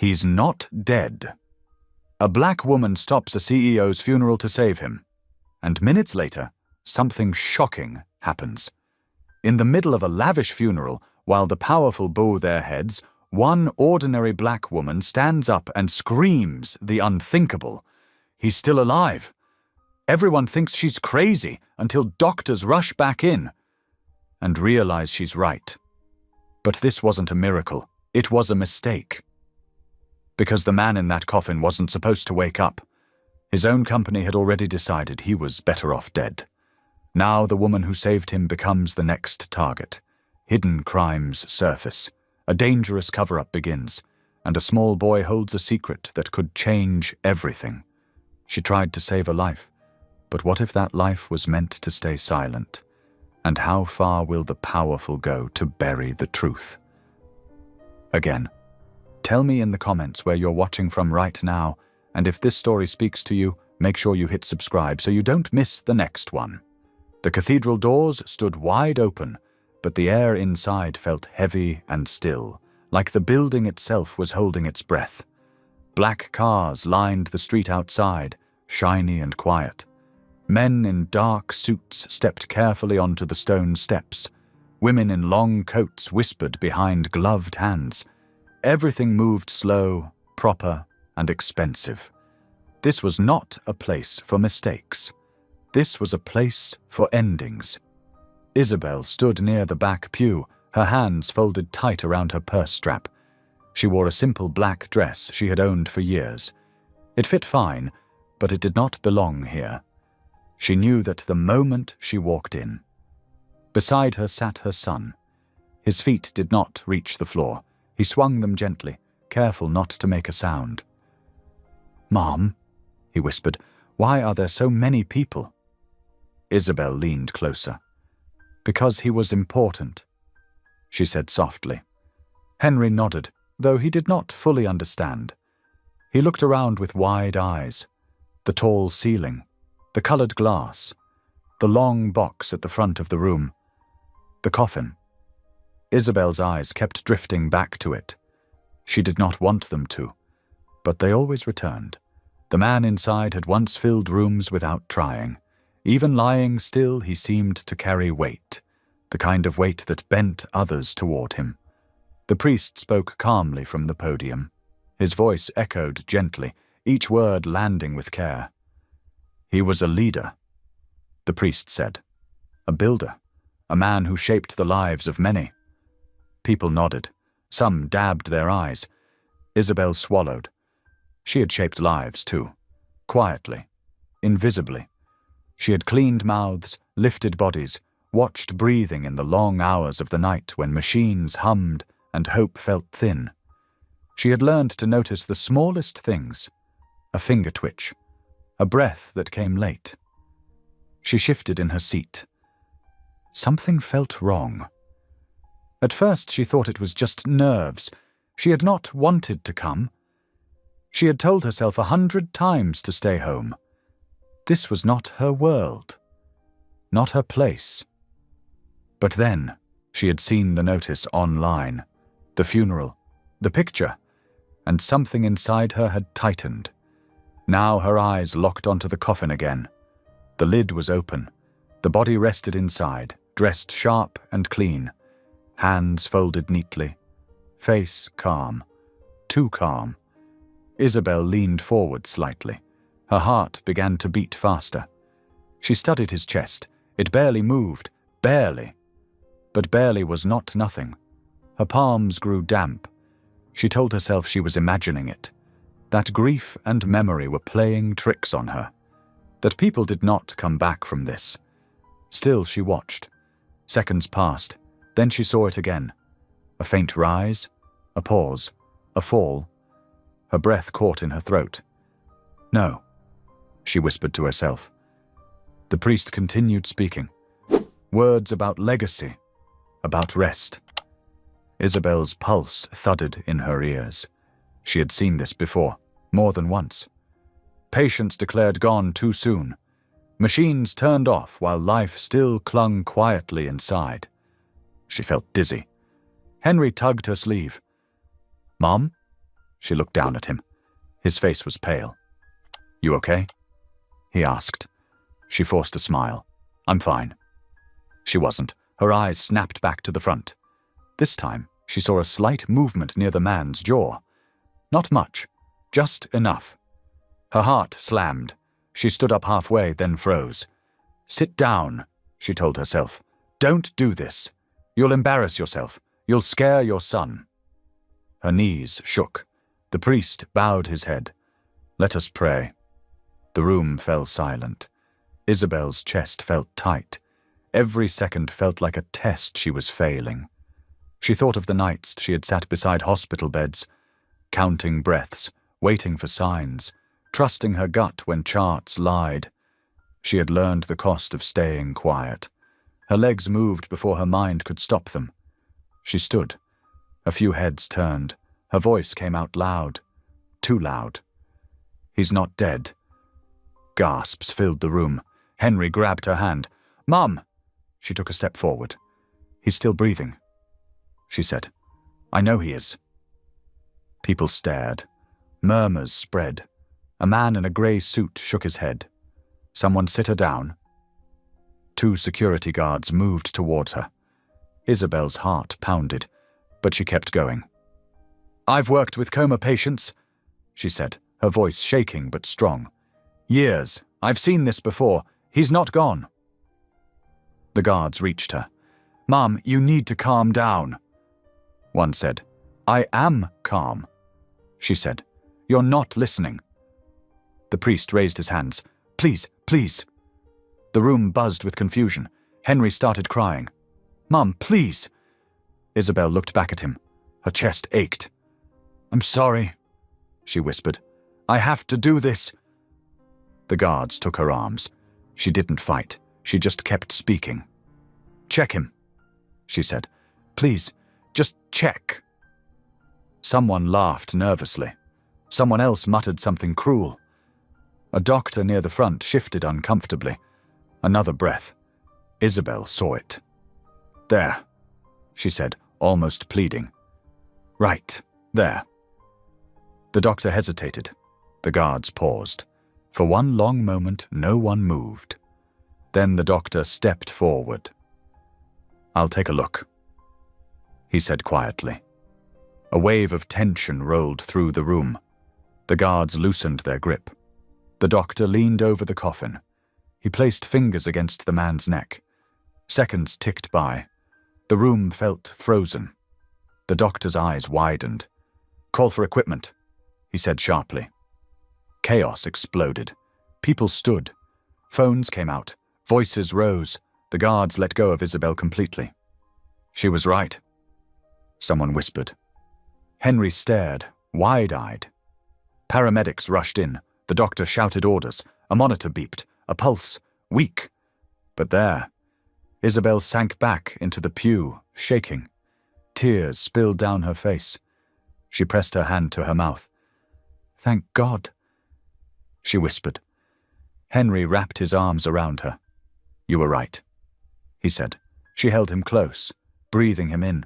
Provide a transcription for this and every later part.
He's not dead. A black woman stops a CEO's funeral to save him. And minutes later, something shocking happens. In the middle of a lavish funeral, while the powerful bow their heads, one ordinary black woman stands up and screams the unthinkable. He's still alive. Everyone thinks she's crazy until doctors rush back in and realize she's right. But this wasn't a miracle. It was a mistake. Because the man in that coffin wasn't supposed to wake up. His own company had already decided he was better off dead. Now the woman who saved him becomes the next target. Hidden crimes surface. A dangerous cover-up begins, and a small boy holds a secret that could change everything. She tried to save a life, but what if that life was meant to stay silent? And how far will the powerful go to bury the truth? Again, tell me in the comments where you're watching from right now, and if this story speaks to you, make sure you hit subscribe so you don't miss the next one. The cathedral doors stood wide open, but the air inside felt heavy and still, like the building itself was holding its breath. Black cars lined the street outside, shiny and quiet. Men in dark suits stepped carefully onto the stone steps. Women in long coats whispered behind gloved hands. Everything moved slow, proper, and expensive. This was not a place for mistakes. This was a place for endings. Isabel stood near the back pew, her hands folded tight around her purse strap. She wore a simple black dress she had owned for years. It fit fine, but it did not belong here. She knew that the moment she walked in. Beside her sat her son. His feet did not reach the floor. He swung them gently, careful not to make a sound. "Mom," he whispered, "why are there so many people?" Isabel leaned closer. "Because he was important," she said softly. Henry nodded, though he did not fully understand. He looked around with wide eyes. The tall ceiling, the colored glass, the long box at the front of the room, the coffin. Isabel's eyes kept drifting back to it. She did not want them to, but they always returned. The man inside had once filled rooms without trying. Even lying still, he seemed to carry weight, the kind of weight that bent others toward him. The priest spoke calmly from the podium. His voice echoed gently, each word landing with care. "He was a leader," the priest said. "A builder, a man who shaped the lives of many." People nodded. Some dabbed their eyes. Isabel swallowed. She had shaped lives, too. Quietly. Invisibly. She had cleaned mouths, lifted bodies, watched breathing in the long hours of the night when machines hummed and hope felt thin. She had learned to notice the smallest things. A finger twitch. A breath that came late. She shifted in her seat. Something felt wrong. At first she thought it was just nerves. She had not wanted to come. She had told herself 100 times to stay home. This was not her world. Not her place. But then she had seen the notice online. The funeral. The picture. And something inside her had tightened. Now her eyes locked onto the coffin again. The lid was open. The body rested inside, dressed sharp and clean. Hands folded neatly. Face calm. Too calm. Isabel leaned forward slightly. Her heart began to beat faster. She studied his chest. It barely moved. Barely. But barely was not nothing. Her palms grew damp. She told herself she was imagining it. That grief and memory were playing tricks on her. That people did not come back from this. Still she watched. Seconds passed. Then she saw it again. A faint rise. A pause. A fall. Her breath caught in her throat. "No," she whispered to herself. The priest continued speaking. Words about legacy. About rest. Isabel's pulse thudded in her ears. She had seen this before, more than once. Patients declared gone too soon. Machines turned off while life still clung quietly inside. She felt dizzy. Henry tugged her sleeve. "Mom?" She looked down at him. His face was pale. "You okay?" he asked. She forced a smile. "I'm fine." She wasn't. Her eyes snapped back to the front. This time, she saw a slight movement near the man's jaw. Not much, just enough. Her heart slammed. She stood up halfway, then froze. "Sit down," she told herself. "Don't do this. You'll embarrass yourself. You'll scare your son." Her knees shook. The priest bowed his head. "Let us pray." The room fell silent. Isabel's chest felt tight. Every second felt like a test she was failing. She thought of the nights she had sat beside hospital beds, counting breaths, waiting for signs, trusting her gut when charts lied. She had learned the cost of staying quiet. Her legs moved before her mind could stop them. She stood. A few heads turned. Her voice came out loud. Too loud. "He's not dead." Gasps filled the room. Henry grabbed her hand. "Mum!" She took a step forward. "He's still breathing," she said. "I know he is." People stared. Murmurs spread. A man in a grey suit shook his head. "Someone sit her down." 2 security guards moved towards her. Isabel's heart pounded, but she kept going. "I've worked with coma patients," she said, her voice shaking but strong. "Years. I've seen this before. He's not gone." The guards reached her. "Mum, you need to calm down." One said. "I am calm," she said. "You're not listening." The priest raised his hands. "Please, please." The room buzzed with confusion. Henry started crying. "Mum, please." Isabel looked back at him. Her chest ached. "I'm sorry," she whispered. "I have to do this." The guards took her arms. She didn't fight. She just kept speaking. "Check him," she said. "Please, just check." Someone laughed nervously. Someone else muttered something cruel. A doctor near the front shifted uncomfortably. Another breath. Isabel saw it. "There," she said, almost pleading. "Right, there." The doctor hesitated. The guards paused. For one long moment, no one moved. Then the doctor stepped forward. "I'll take a look," he said quietly. A wave of tension rolled through the room. The guards loosened their grip. The doctor leaned over the coffin. He placed fingers against the man's neck. Seconds ticked by. The room felt frozen. The doctor's eyes widened. "Call for equipment," he said sharply. Chaos exploded. People stood. Phones came out. Voices rose. The guards let go of Isabel completely. "She was right," someone whispered. Henry stared, wide-eyed. Paramedics rushed in. The doctor shouted orders. A monitor beeped. A pulse. Weak. But there, Isabel sank back into the pew, shaking. Tears spilled down her face. She pressed her hand to her mouth. "Thank God," she whispered. Henry wrapped his arms around her. "You were right," he said. She held him close, breathing him in.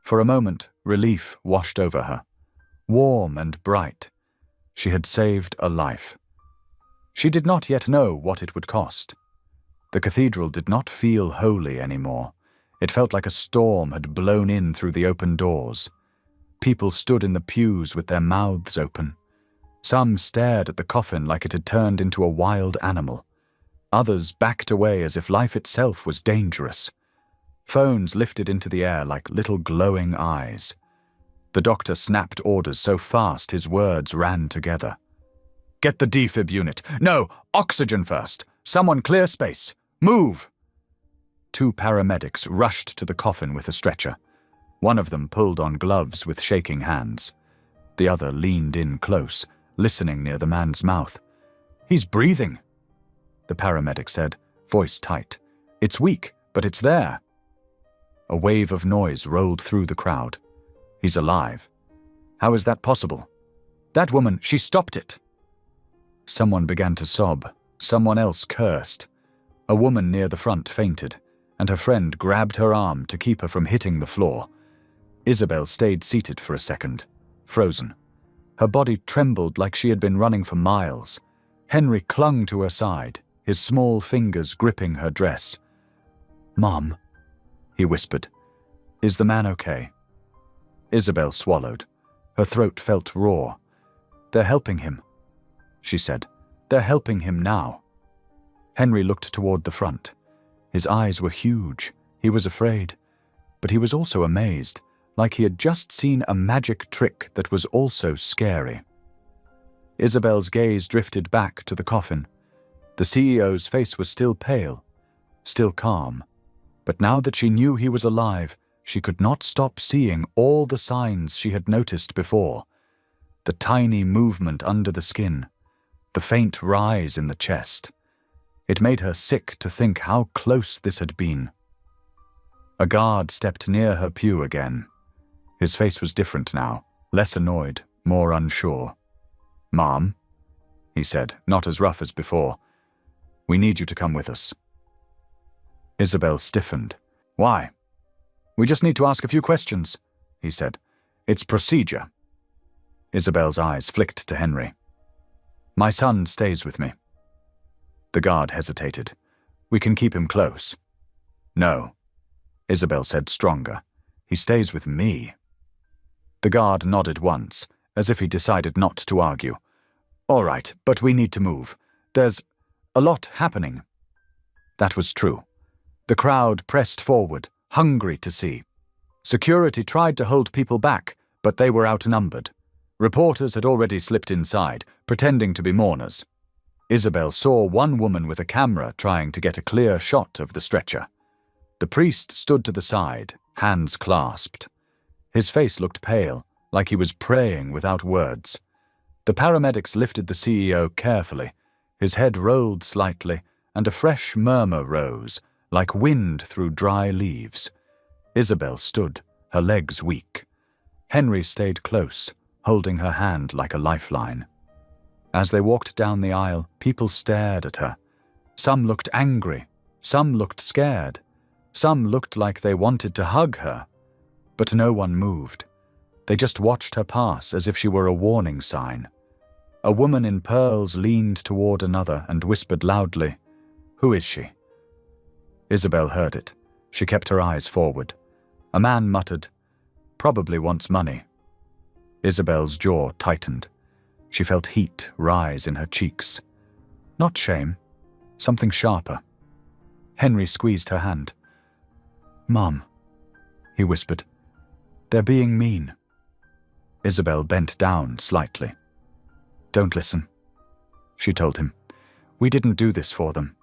For a moment, relief washed over her. Warm and bright. She had saved a life. She did not yet know what it would cost. The cathedral did not feel holy anymore. It felt like a storm had blown in through the open doors. People stood in the pews with their mouths open. Some stared at the coffin like it had turned into a wild animal. Others backed away as if life itself was dangerous. Phones lifted into the air like little glowing eyes. The doctor snapped orders so fast his words ran together. "Get the defib unit. No, oxygen first. Someone clear space. Move!" 2 paramedics rushed to the coffin with a stretcher. One of them pulled on gloves with shaking hands. The other leaned in close, listening near the man's mouth. "He's breathing," the paramedic said, voice tight. "It's weak, but it's there." A wave of noise rolled through the crowd. "He's alive. How is that possible? That woman, she stopped it." Someone began to sob. Someone else cursed. A woman near the front fainted, and her friend grabbed her arm to keep her from hitting the floor. Isabel stayed seated for a second, frozen. Her body trembled like she had been running for miles. Henry clung to her side, his small fingers gripping her dress. "Mom," he whispered, "is the man okay?" Isabel swallowed. Her throat felt raw. "They're helping him," she said. "They're helping him now." Henry looked toward the front. His eyes were huge. He was afraid. But he was also amazed, like he had just seen a magic trick that was also scary. Isabel's gaze drifted back to the coffin. The CEO's face was still pale, still calm. But now that she knew he was alive, she could not stop seeing all the signs she had noticed before. The tiny movement under the skin, the faint rise in the chest. It made her sick to think how close this had been. A guard stepped near her pew again. His face was different now, less annoyed, more unsure. "Mom," he said, not as rough as before, "we need you to come with us." Isabel stiffened. "Why?" "We just need to ask a few questions," he said. "It's procedure." Isabel's eyes flicked to Henry. "My son stays with me." The guard hesitated. "We can keep him close." "No," Isabel said stronger. "He stays with me." The guard nodded once, as if he decided not to argue. "All right, but we need to move. There's a lot happening." That was true. The crowd pressed forward, hungry to see. Security tried to hold people back, but they were outnumbered. Reporters had already slipped inside, pretending to be mourners. Isabel saw one woman with a camera trying to get a clear shot of the stretcher. The priest stood to the side, hands clasped. His face looked pale, like he was praying without words. The paramedics lifted the CEO carefully. His head rolled slightly, and a fresh murmur rose, like wind through dry leaves. Isabel stood, her legs weak. Henry stayed close, holding her hand like a lifeline. As they walked down the aisle, people stared at her. Some looked angry, some looked scared, some looked like they wanted to hug her. But no one moved. They just watched her pass as if she were a warning sign. A woman in pearls leaned toward another and whispered loudly, "Who is she?" Isabel heard it. She kept her eyes forward. A man muttered, "Probably wants money." Isabel's jaw tightened. She felt heat rise in her cheeks. Not shame, something sharper. Henry squeezed her hand. "Mom," he whispered, "they're being mean." Isabel bent down slightly. "Don't listen," she told him. "We didn't do this for them.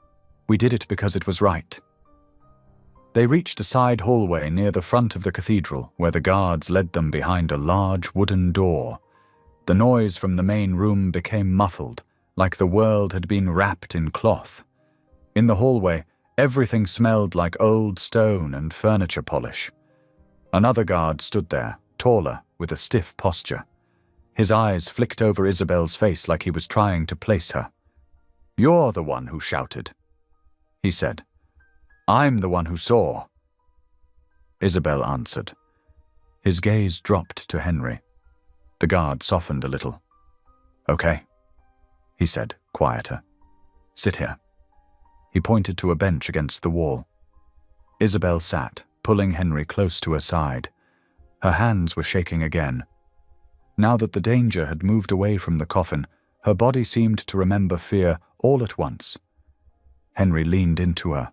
We did it because it was right." They reached a side hallway near the front of the cathedral, where the guards led them behind a large wooden door. The noise from the main room became muffled, like the world had been wrapped in cloth. In the hallway, everything smelled like old stone and furniture polish. Another guard stood there, taller, with a stiff posture. His eyes flicked over Isabel's face like he was trying to place her. "You're the one who shouted," he said. "I'm the one who saw." Isabel answered. His gaze dropped to Henry. The guard softened a little. "Okay," he said, quieter. "Sit here." He pointed to a bench against the wall. Isabel sat, pulling Henry close to her side. Her hands were shaking again. Now that the danger had moved away from the coffin, her body seemed to remember fear all at once. Henry leaned into her.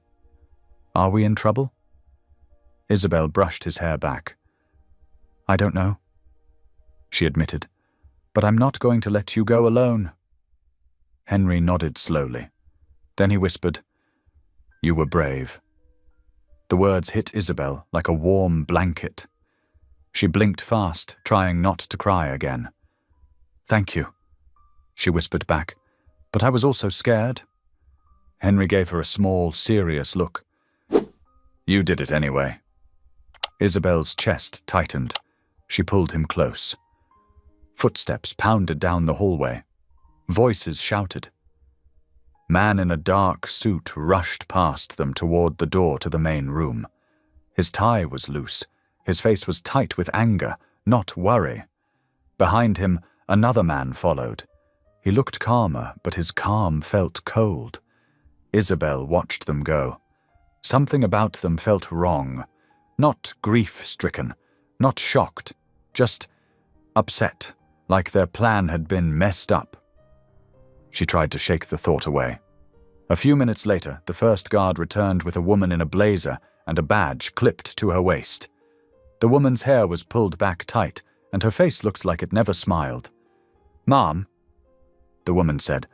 "Are we in trouble?" Isabel brushed his hair back. "I don't know," she admitted, "but I'm not going to let you go alone." Henry nodded slowly. Then he whispered, "You were brave." The words hit Isabel like a warm blanket. She blinked fast, trying not to cry again. "Thank you," she whispered back, "but I was also scared." Henry gave her a small, serious look. "You did it anyway." Isabel's chest tightened. She pulled him close. Footsteps pounded down the hallway. Voices shouted. Man in a dark suit rushed past them toward the door to the main room. His tie was loose. His face was tight with anger, not worry. Behind him, Another man followed. He looked calmer, but his calm felt cold. Isabel watched them go. Something about them felt wrong. Not grief-stricken, not shocked, just upset, like their plan had been messed up. She tried to shake the thought away. A few minutes later, the first guard returned with a woman in a blazer and a badge clipped to her waist. The woman's hair was pulled back tight, and her face looked like it never smiled. "Ma'am," the woman said,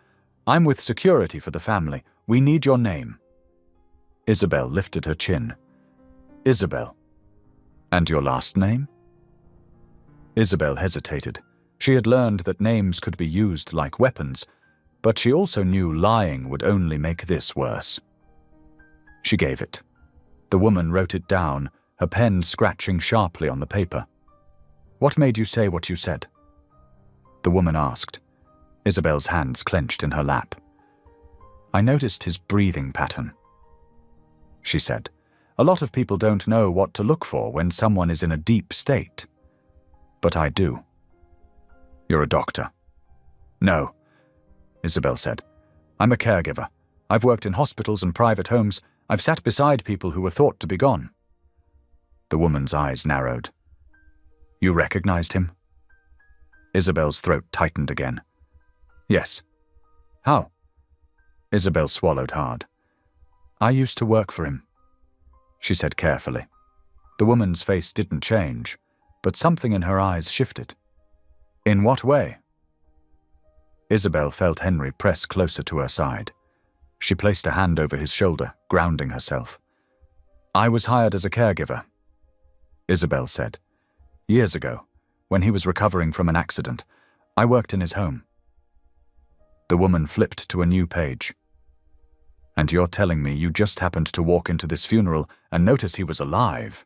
"I'm with security for the family. We need your name." Isabel lifted her chin. "Isabel. And your last name?" Isabel hesitated. She had learned that names could be used like weapons, but she also knew lying would only make this worse. She gave it. The woman wrote it down, her pen scratching sharply on the paper. "What made you say what you said?" The woman asked. Isabel's hands clenched in her lap. "I noticed his breathing pattern," she said. "A lot of people don't know what to look for when someone is in a deep state. But I do." "You're a doctor." "No," Isabel said. "I'm a caregiver. I've worked in hospitals and private homes. I've sat beside people who were thought to be gone." The woman's eyes narrowed. "You recognized him?" Isabel's throat tightened again. "Yes." "How?" Isabel swallowed hard. "I used to work for him," she said carefully. The woman's face didn't change, but something in her eyes shifted. "In what way?" Isabel felt Henry press closer to her side. She placed a hand over his shoulder, grounding herself. "I was hired as a caregiver," Isabel said. "Years ago, when he was recovering from an accident, I worked in his home." The woman flipped to a new page. "And you're telling me you just happened to walk into this funeral and notice he was alive?"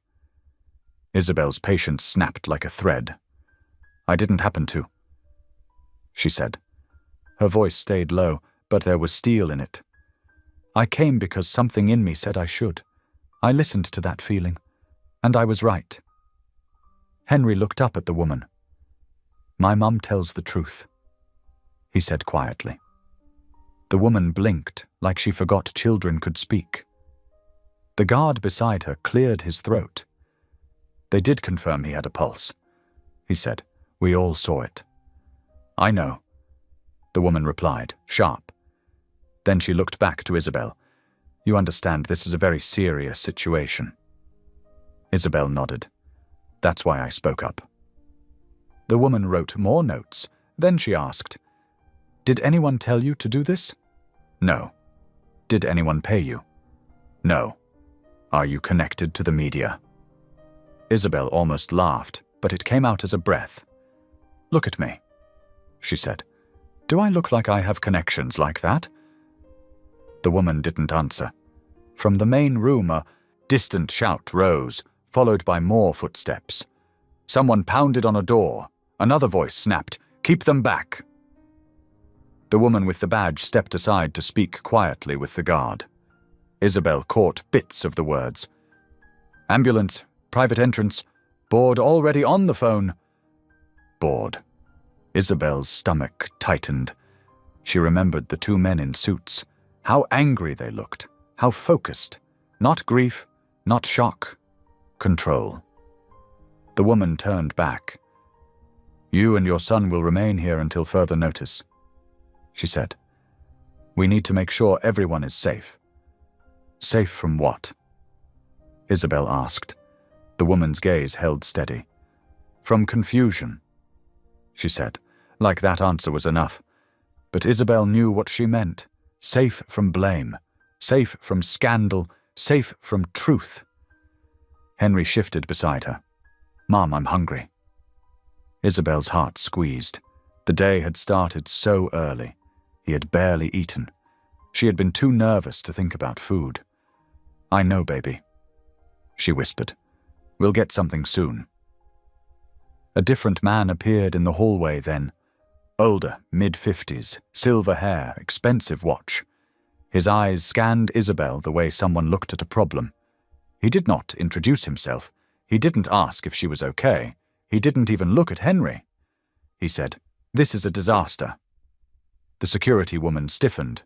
Isabel's patience snapped like a thread. "I didn't happen to," she said. Her voice stayed low, but there was steel in it. "I came because something in me said I should. I listened to that feeling, and I was right." Henry looked up at the woman. "My mum tells the truth," he said quietly. The woman blinked, like she forgot children could speak. The guard beside her cleared his throat. "They did confirm he had a pulse," he said. "We all saw it." "I know," the woman replied, sharp. Then she looked back to Isabel. "You understand this is a very serious situation." Isabel nodded. "That's why I spoke up." The woman wrote more notes. Then she asked, "Did anyone tell you to do this?" "No." "Did anyone pay you?" "No." "Are you connected to the media?" Isabel almost laughed, but it came out as a breath. "Look at me," she said. "Do I look like I have connections like that?" The woman didn't answer. From the main room, a distant shout rose, followed by more footsteps. Someone pounded on a door. Another voice snapped, "Keep them back." The woman with the badge stepped aside to speak quietly with the guard. Isabel caught bits of the words. "Ambulance, private entrance, board already on the phone." Board. Isabel's stomach tightened. She remembered the two men in suits. How angry they looked. How focused. Not grief, not shock. Control. The woman turned back. "You and your son will remain here until further notice," she said. "We need to make sure everyone is safe." "Safe from what?" Isabel asked. The woman's gaze held steady. "From confusion," she said, like that answer was enough. But Isabel knew what she meant. Safe from blame. Safe from scandal. Safe from truth. Henry shifted beside her. "Mom, I'm hungry." Isabel's heart squeezed. The day had started so early. He had barely eaten. She had been too nervous to think about food. "I know, baby," she whispered. "We'll get something soon." A different man appeared in the hallway then. Older, mid-50s, silver hair, expensive watch. His eyes scanned Isabel the way someone looked at a problem. He did not introduce himself. He didn't ask if she was okay. He didn't even look at Henry. He said, This is a disaster. The security woman stiffened.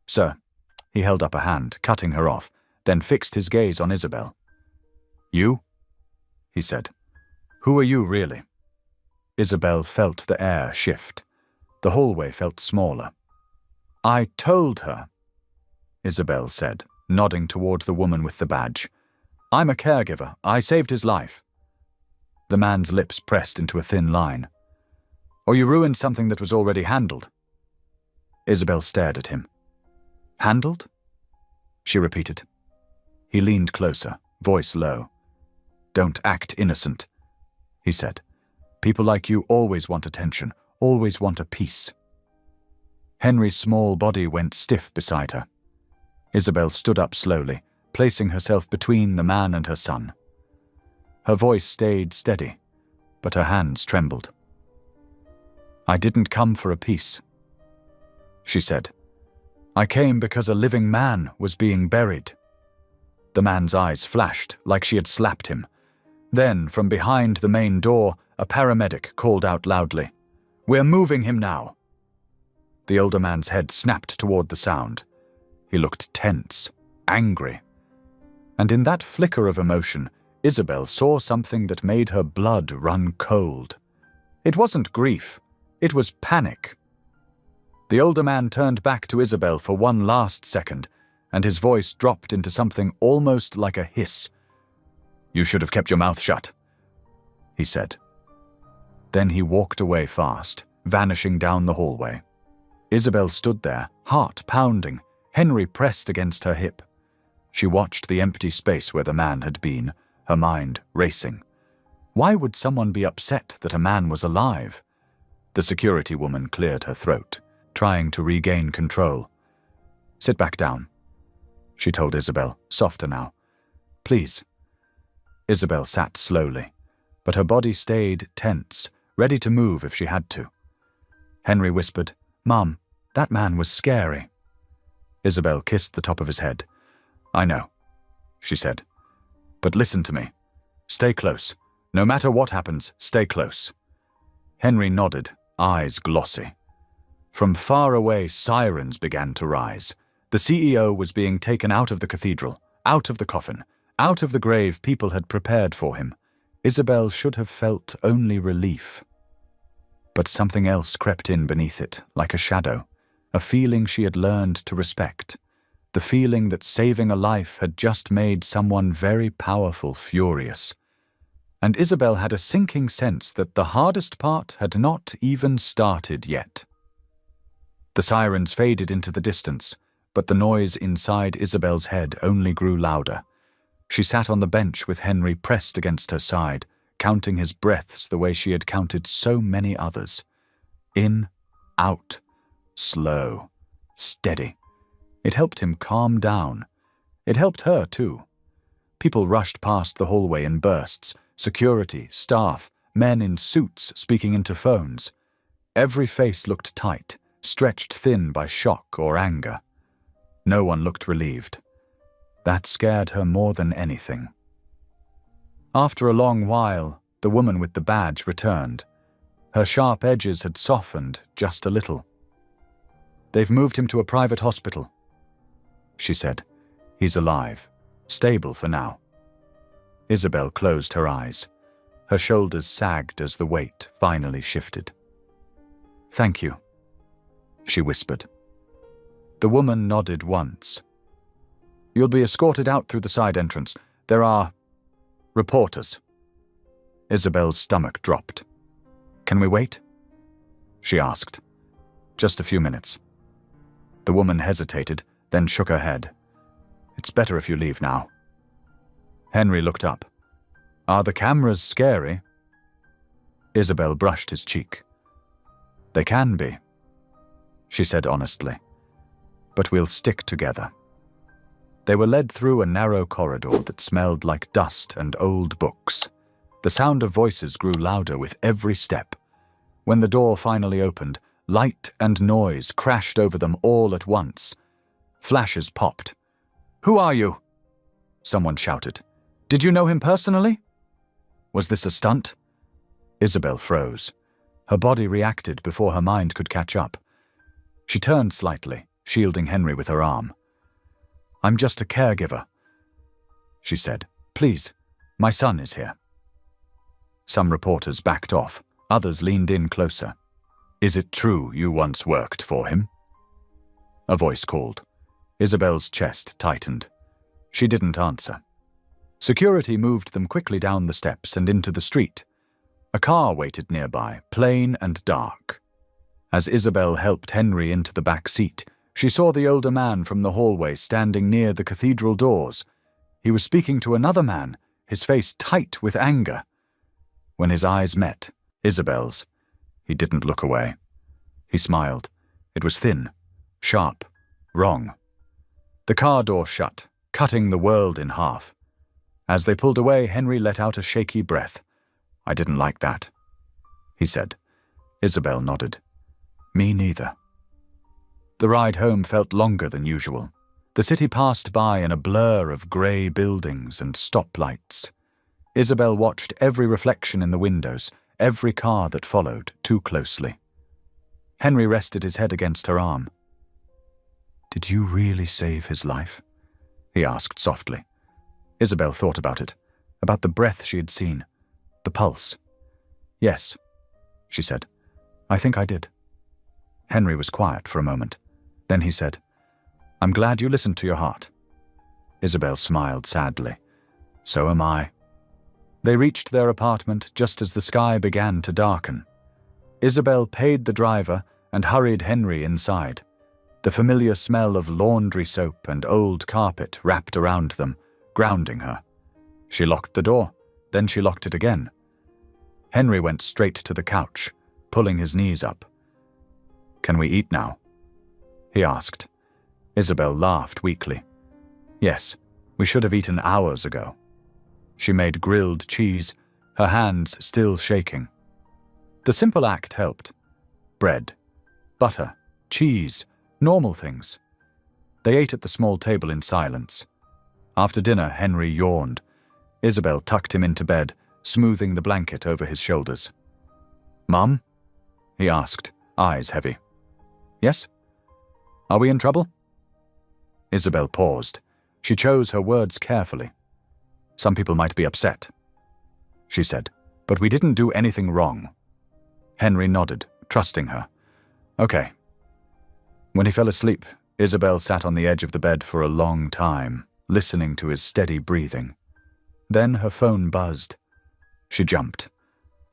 Sir, he held up a hand, cutting her off, then fixed his gaze on Isabel. You? He said. Who are you, really? Isabel felt the air shift. The hallway felt smaller. I told her, Isabel said, nodding toward the woman with the badge. I'm a caregiver. I saved his life. The man's lips pressed into a thin line. Or you ruined something that was already handled. Isabel stared at him. Handled? She repeated. He leaned closer, voice low. Don't act innocent, he said. People like you always want attention, always want a piece. Henry's small body went stiff beside her. Isabel stood up slowly, placing herself between the man and her son. Her voice stayed steady, but her hands trembled. I didn't come for a piece, she said. I came because a living man was being buried. The man's eyes flashed like she had slapped him. Then, from behind the main door, a paramedic called out loudly, We're moving him now. The older man's head snapped toward the sound. He looked tense, angry. And in that flicker of emotion, Isabel saw something that made her blood run cold. It wasn't grief. It was panic. The older man turned back to Isabel for one last second, and his voice dropped into something almost like a hiss. You should have kept your mouth shut, he said. Then he walked away fast, vanishing down the hallway. Isabel stood there, heart pounding, Henry pressed against her hip. She watched the empty space where the man had been, her mind racing. Why would someone be upset that a man was alive? The security woman cleared her throat, trying to regain control. Sit back down, she told Isabel, softer now. Please. Isabel sat slowly, but her body stayed tense, ready to move if she had to. Henry whispered, Mom, that man was scary. Isabel kissed the top of his head. I know, she said. But listen to me. Stay close. No matter what happens, stay close. Henry nodded, eyes glossy. From far away, sirens began to rise. The CEO was being taken out of the cathedral, out of the coffin, out of the grave people had prepared for him. Isabel should have felt only relief. But something else crept in beneath it, like a shadow, a feeling she had learned to respect, the feeling that saving a life had just made someone very powerful furious. And Isabel had a sinking sense that the hardest part had not even started yet. The sirens faded into the distance, but the noise inside Isabel's head only grew louder. She sat on the bench with Henry pressed against her side, counting his breaths the way she had counted so many others. In, out, slow, steady. It helped him calm down. It helped her, too. People rushed past the hallway in bursts, security, staff, men in suits speaking into phones. Every face looked tight, stretched thin by shock or anger. No one looked relieved. That scared her more than anything. After a long while, the woman with the badge returned. Her sharp edges had softened just a little. They've moved him to a private hospital, she said. He's alive, stable for now. Isabel closed her eyes. Her shoulders sagged as the weight finally shifted. Thank you, she whispered. The woman nodded once. You'll be escorted out through the side entrance. There are reporters. Isabel's stomach dropped. Can we wait? She asked. Just a few minutes. The woman hesitated, then shook her head. It's better if you leave now. Henry looked up. Are the cameras scary? Isabel brushed his cheek. They can be, she said honestly. But we'll stick together. They were led through a narrow corridor that smelled like dust and old books. The sound of voices grew louder with every step. When the door finally opened, light and noise crashed over them all at once. Flashes popped. Who are you? Someone shouted. Did you know him personally? Was this a stunt? Isabel froze. Her body reacted before her mind could catch up. She turned slightly, shielding Henry with her arm. "I'm just a caregiver," she said. "Please, my son is here." Some reporters backed off. Others leaned in closer. "Is it true you once worked for him?" A voice called. Isabel's chest tightened. She didn't answer. Security moved them quickly down the steps and into the street. A car waited nearby, plain and dark. As Isabel helped Henry into the back seat, she saw the older man from the hallway standing near the cathedral doors. He was speaking to another man, his face tight with anger. When his eyes met Isabel's, he didn't look away. He smiled. It was thin, sharp, wrong. The car door shut, cutting the world in half. As they pulled away, Henry let out a shaky breath. "I didn't like that," he said. Isabel nodded. "Me neither." The ride home felt longer than usual. The city passed by in a blur of grey buildings and stoplights. Isabel watched every reflection in the windows, every car that followed, too closely. Henry rested his head against her arm. "Did you really save his life?" he asked softly. Isabel thought about it, about the breath she had seen, the pulse. "Yes," she said. "I think I did." Henry was quiet for a moment. Then he said, "I'm glad you listened to your heart." Isabel smiled sadly. "So am I." They reached their apartment just as the sky began to darken. Isabel paid the driver and hurried Henry inside. The familiar smell of laundry soap and old carpet wrapped around them, grounding her. She locked the door, then she locked it again. Henry went straight to the couch, pulling his knees up. "Can we eat now?" he asked. Isabel laughed weakly. "Yes, we should have eaten hours ago." She made grilled cheese, her hands still shaking. The simple act helped. Bread, butter, cheese, normal things. They ate at the small table in silence. After dinner, Henry yawned. Isabel tucked him into bed, smoothing the blanket over his shoulders. "Mum?" he asked, eyes heavy. "Yes? Are we in trouble?" Isabel paused. She chose her words carefully. "Some people might be upset," she said, "but we didn't do anything wrong." Henry nodded, trusting her. "Okay." When he fell asleep, Isabel sat on the edge of the bed for a long time, listening to his steady breathing. Then her phone buzzed. She jumped.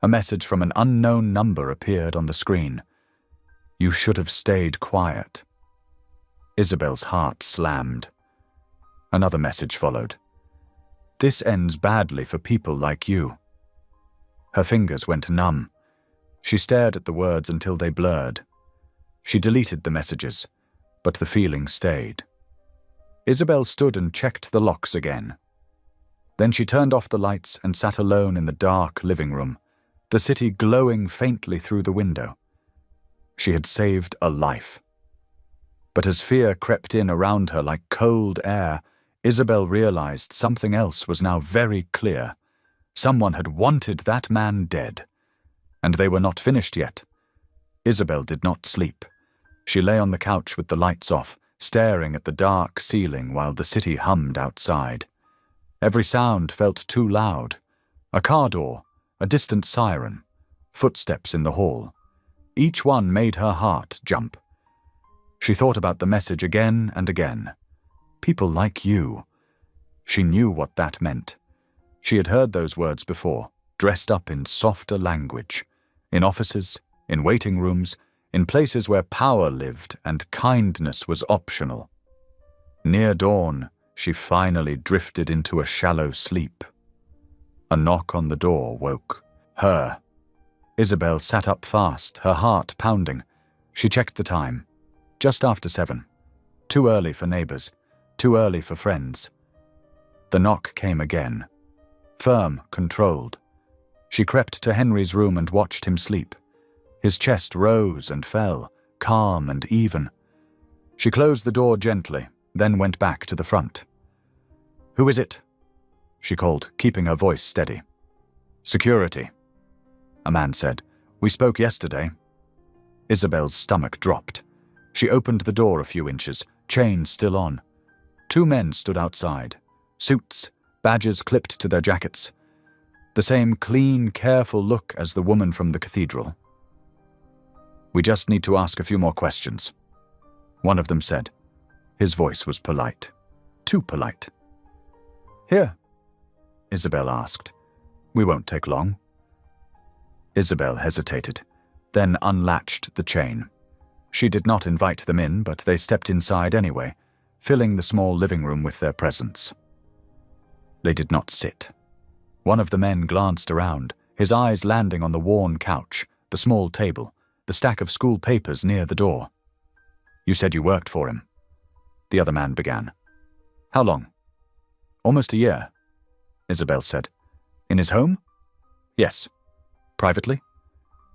A message from an unknown number appeared on the screen. "You should have stayed quiet." Isabel's heart slammed. Another message followed. "This ends badly for people like you." Her fingers went numb. She stared at the words until they blurred. She deleted the messages, but the feeling stayed. Isabel stood and checked the locks again. Then she turned off the lights and sat alone in the dark living room, the city glowing faintly through the window. She had saved a life. But as fear crept in around her like cold air, Isabel realized something else was now very clear. Someone had wanted that man dead. And they were not finished yet. Isabel did not sleep. She lay on the couch with the lights off, staring at the dark ceiling while the city hummed outside. Every sound felt too loud. A car door, a distant siren, footsteps in the hall. Each one made her heart jump. She thought about the message again and again. People like you. She knew what that meant. She had heard those words before, dressed up in softer language. In offices, in waiting rooms, in places where power lived and kindness was optional. Near dawn, she finally drifted into a shallow sleep. A knock on the door woke her. Isabel sat up fast, her heart pounding. She checked the time. Just after 7. Too early for neighbors, too early for friends. The knock came again. Firm, controlled. She crept to Henry's room and watched him sleep. His chest rose and fell, calm and even. She closed the door gently, then went back to the front. "Who is it?" she called, keeping her voice steady. "Security," a man said. We spoke yesterday. Isabel's stomach dropped. She opened the door a few inches, chain still on. 2 men stood outside, suits, badges clipped to their jackets. The same clean, careful look as the woman from the cathedral. We just need to ask a few more questions, one of them said. His voice was polite. Too polite. Here, Isabel asked. We won't take long. Isabel hesitated, then unlatched the chain. She did not invite them in, but they stepped inside anyway, filling the small living room with their presence. They did not sit. One of the men glanced around, his eyes landing on the worn couch, the small table, the stack of school papers near the door. You said you worked for him. The other man began. How long? Almost a year, Isabel said. In his home? Yes. Privately?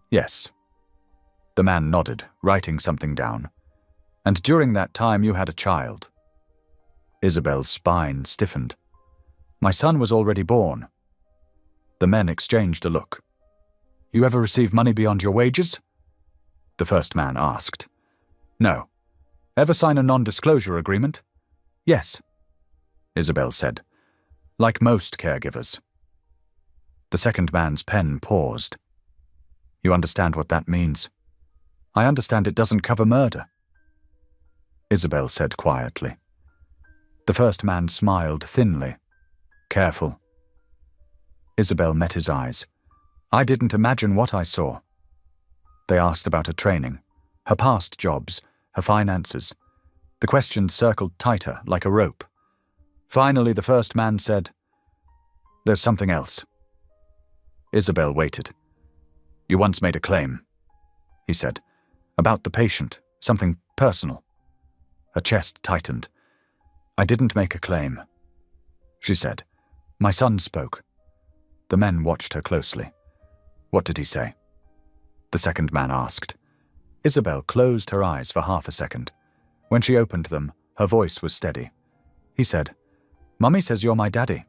Yes. The man nodded, writing something down. And during that time you had a child. Isabel's spine stiffened. My son was already born. The men exchanged a look. You ever receive money beyond your wages? The first man asked. No. Ever sign a non-disclosure agreement? Yes, Isabel said. Like most caregivers. The second man's pen paused. You understand what that means? I understand it doesn't cover murder, Isabel said quietly. The first man smiled thinly. Careful. Isabel met his eyes. I didn't imagine what I saw. They asked about her training, her past jobs, her finances. The questions circled tighter, like a rope. Finally, the first man said, There's something else. Isabel waited. You once made a claim, he said, about the patient, something personal. Her chest tightened. I didn't make a claim, she said. My son spoke. The men watched her closely. What did he say? The second man asked. Isabel closed her eyes for half a second. When she opened them, her voice was steady. He said, Mummy says you're my daddy.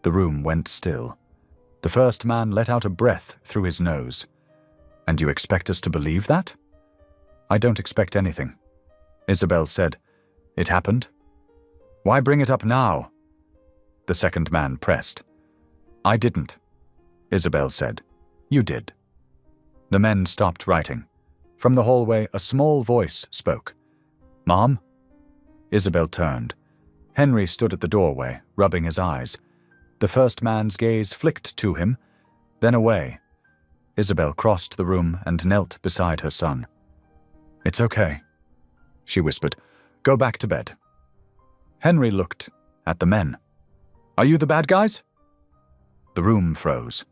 The room went still. The first man let out a breath through his nose. And you expect us to believe that? I don't expect anything. Isabel said, It happened. Why bring it up now? The second man pressed. I didn't, Isabel said. You did. The men stopped writing. From the hallway, a small voice spoke. Mom? Isabel turned. Henry stood at the doorway, rubbing his eyes. The first man's gaze flicked to him, then away. Isabel crossed the room and knelt beside her son. It's okay, she whispered. Go back to bed. Henry looked at the men. Are you the bad guys? The room froze.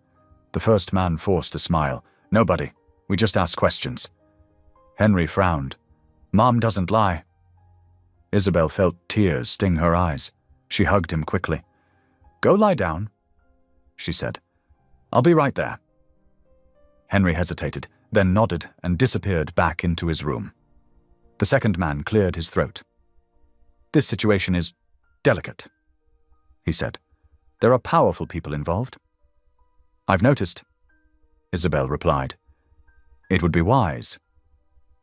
The first man forced a smile. Nobody. We just ask questions. Henry frowned. Mom doesn't lie. Isabel felt tears sting her eyes. She hugged him quickly. Go lie down, she said. I'll be right there. Henry hesitated, then nodded and disappeared back into his room. The second man cleared his throat. This situation is delicate, he said. There are powerful people involved. I've noticed, Isabel replied. It would be wise,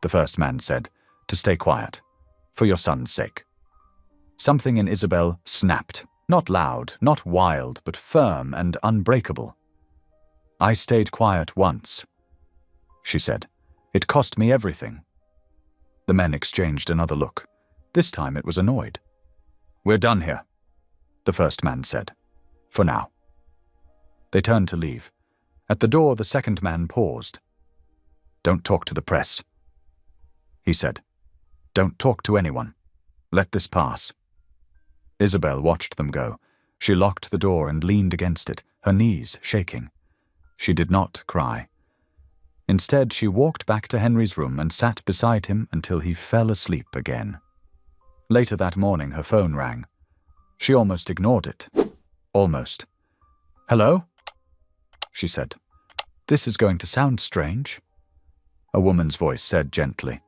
the first man said, to stay quiet, for your son's sake. Something in Isabel snapped, not loud, not wild, but firm and unbreakable. I stayed quiet once, she said. It cost me everything. The men exchanged another look. This time it was annoyed. We're done here, the first man said. For now. They turned to leave. At the door, the second man paused. Don't talk to the press, he said. Don't talk to anyone. Let this pass. Isabel watched them go. She locked the door and leaned against it, her knees shaking. She did not cry. Instead, she walked back to Henry's room and sat beside him until he fell asleep again. Later that morning, her phone rang. She almost ignored it. Almost. Hello? She said. This is going to sound strange. A woman's voice said gently.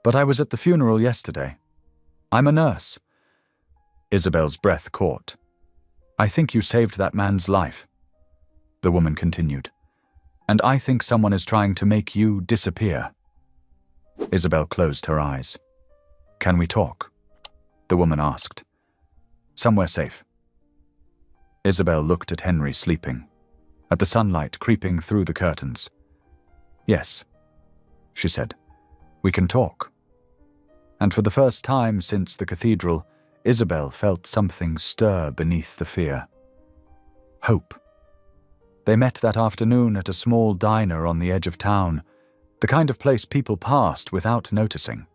But I was at the funeral yesterday. I'm a nurse. Isabel's breath caught. I think you saved that man's life. The woman continued. and I think someone is trying to make you disappear." Isabel closed her eyes. "Can we talk?" the woman asked. "Somewhere safe." Isabel looked at Henry sleeping, at the sunlight creeping through the curtains. "Yes," she said, "we can talk." And for the first time since the cathedral, Isabel felt something stir beneath the fear. Hope. They met that afternoon at a small diner on the edge of town, the kind of place people passed without noticing.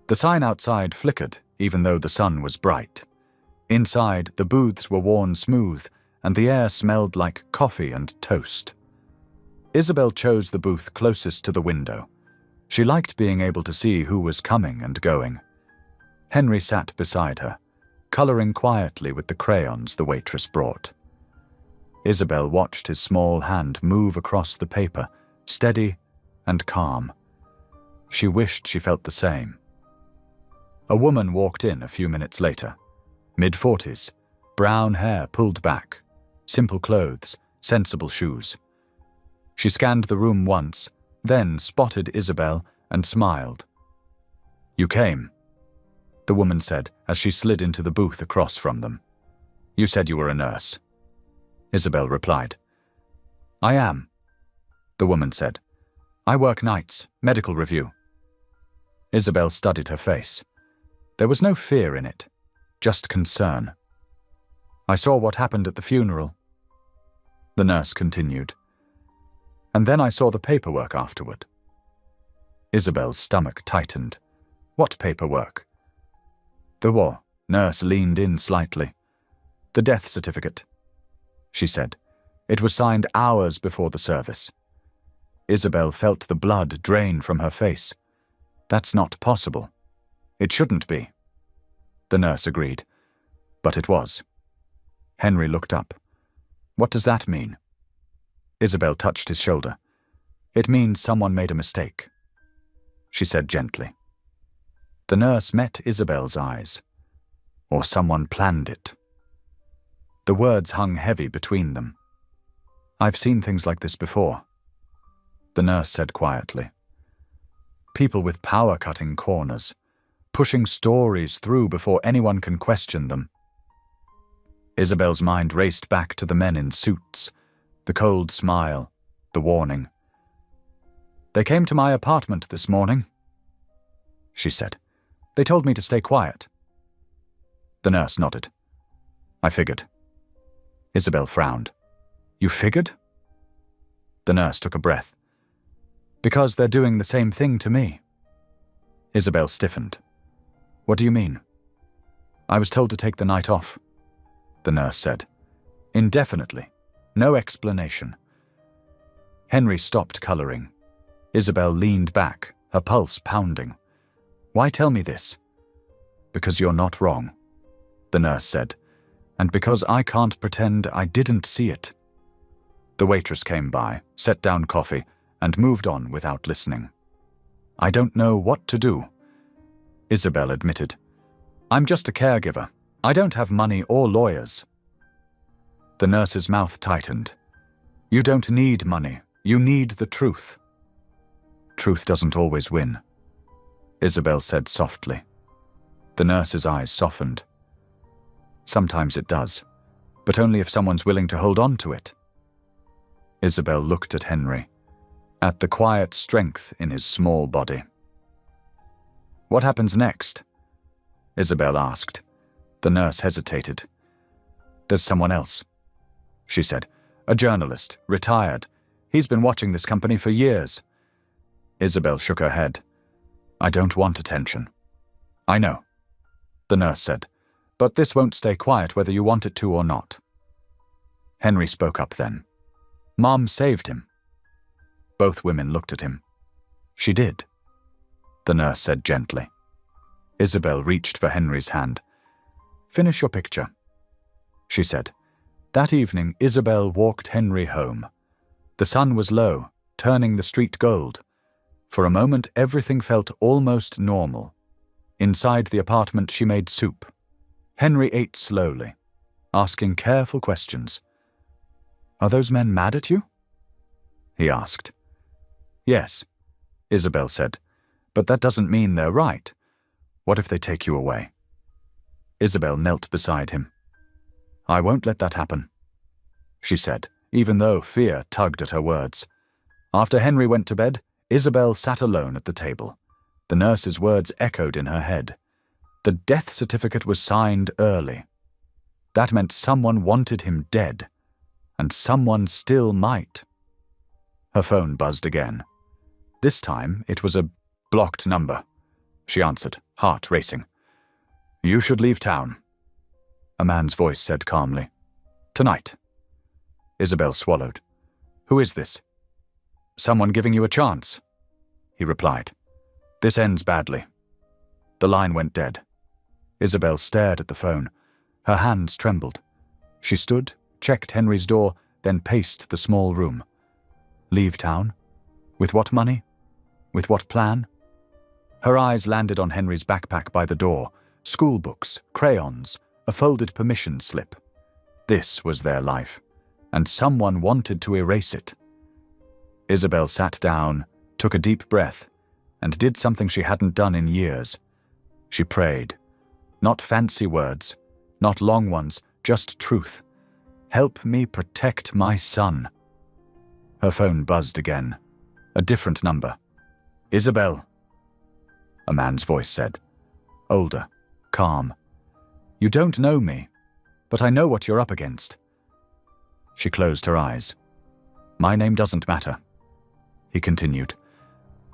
The sign outside flickered, even though the sun was bright. Inside, the booths were worn smooth, and the air smelled like coffee and toast. Isabel chose the booth closest to the window. She liked being able to see who was coming and going. Henry sat beside her, coloring quietly with the crayons the waitress brought. Isabel watched his small hand move across the paper, steady and calm. She wished she felt the same. A woman walked in a few minutes later, mid-40s, brown hair pulled back, simple clothes, sensible shoes. She scanned the room once, then spotted Isabel and smiled. "You came," the woman said as she slid into the booth across from them. "You said you were a nurse." Isabel replied. "I am," the woman said. "I work nights, medical review." Isabel studied her face. There was no fear in it, just concern. "I saw what happened at the funeral," the nurse continued. "And then I saw the paperwork afterward." Isabel's stomach tightened. "What paperwork?" The nurse leaned in slightly. "The death certificate," she said. "It was signed hours before the service." Isabel felt the blood drain from her face. "That's not possible. It shouldn't be." The nurse agreed. But it was. Henry looked up. "What does that mean?" Isabel touched his shoulder. "It means someone made a mistake," she said gently. The nurse met Isabel's eyes. "Or someone planned it." The words hung heavy between them. "I've seen things like this before," the nurse said quietly. "People with power-cutting corners, pushing stories through before anyone can question them." Isabel's mind raced back to the men in suits, the cold smile, the warning. "They came to my apartment this morning," she said. "They told me to stay quiet." The nurse nodded. "I figured." Isabel frowned. "You figured?" The nurse took a breath. "Because they're doing the same thing to me." Isabel stiffened. "What do you mean?" "I was told to take the night off," the nurse said. "Indefinitely. No explanation." Henry stopped coloring. Isabel leaned back, her pulse pounding. "Why tell me this?" "Because you're not wrong," the nurse said, "and because I can't pretend I didn't see it." The waitress came by, set down coffee, and moved on without listening. "I don't know what to do," Isabel admitted. "I'm just a caregiver. I don't have money or lawyers." The nurse's mouth tightened. "You don't need money. You need the truth." "Truth doesn't always win," Isabel said softly. The nurse's eyes softened. "Sometimes it does, but only if someone's willing to hold on to it." Isabel looked at Henry, at the quiet strength in his small body. "What happens next?" Isabel asked. The nurse hesitated. "There's someone else," she said. "A journalist, retired. He's been watching this company for years." Isabel shook her head. "I don't want attention." "I know," the nurse said, "but this won't stay quiet whether you want it to or not." Henry spoke up then. "Mom saved him." Both women looked at him. "She did," the nurse said gently. Isabel reached for Henry's hand. "Finish your picture," she said. That evening, Isabel walked Henry home. The sun was low, turning the street gold. For a moment, everything felt almost normal. Inside the apartment, she made soup. Henry ate slowly, asking careful questions. "Are those men mad at you?" he asked. Yes, Isabel said, but that doesn't mean they're right. What if they take you away? Isabel knelt beside him. I won't let that happen, she said, even though fear tugged at her words. After Henry went to bed, Isabel sat alone at the table. The nurse's words echoed in her head. The death certificate was signed early. That meant someone wanted him dead, and someone still might. Her phone buzzed again. This time it was a blocked number. She answered, heart racing. You should leave town, a man's voice said calmly. Tonight. Isabel swallowed. Who is this? Someone giving you a chance, he replied. This ends badly. The line went dead. Isabel stared at the phone. Her hands trembled. She stood, checked Henry's door, then paced the small room. Leave town? With what money? With what plan? Her eyes landed on Henry's backpack by the door, school books, crayons, a folded permission slip. This was their life, and someone wanted to erase it. Isabel sat down, took a deep breath, and did something she hadn't done in years. She prayed. Not fancy words, not long ones, just truth. Help me protect my son. Her phone buzzed again. A different number. Isabel, a man's voice said. Older, calm. You don't know me, but I know what you're up against. She closed her eyes. My name doesn't matter, he continued.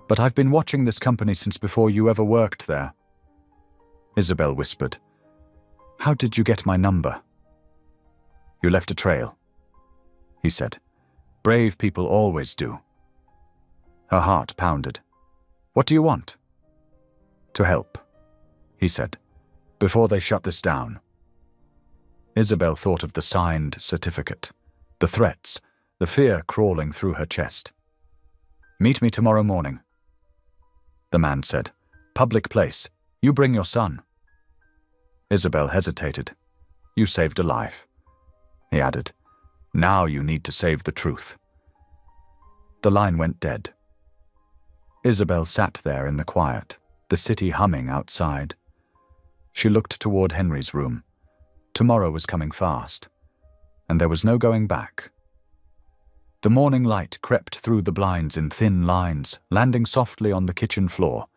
But I've been watching this company since before you ever worked there. Isabel whispered. How did you get my number? You left a trail, he said. Brave people always do. Her heart pounded. What do you want? To help, he said, before they shut this down. Isabel thought of the signed certificate, the threats, the fear crawling through her chest. Meet me tomorrow morning, the man said. Public place. You bring your son. Isabel hesitated. You saved a life, he added. Now you need to save the truth. The line went dead. Isabel sat there in the quiet, the city humming outside. She looked toward Henry's room. Tomorrow was coming fast, and there was no going back. The morning light crept through the blinds in thin lines, landing softly on the kitchen floor.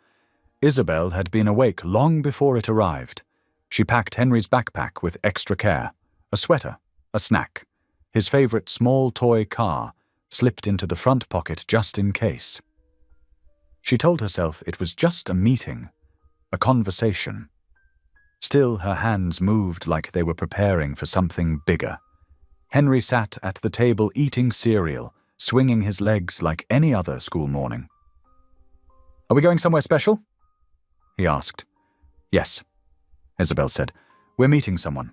Isabel had been awake long before it arrived. She packed Henry's backpack with extra care, a sweater, a snack. His favorite small toy car slipped into the front pocket just in case. She told herself it was just a meeting, a conversation. Still, her hands moved like they were preparing for something bigger. Henry sat at the table eating cereal, swinging his legs like any other school morning. Are we going somewhere special? He asked. Yes, Isabel said. We're meeting someone.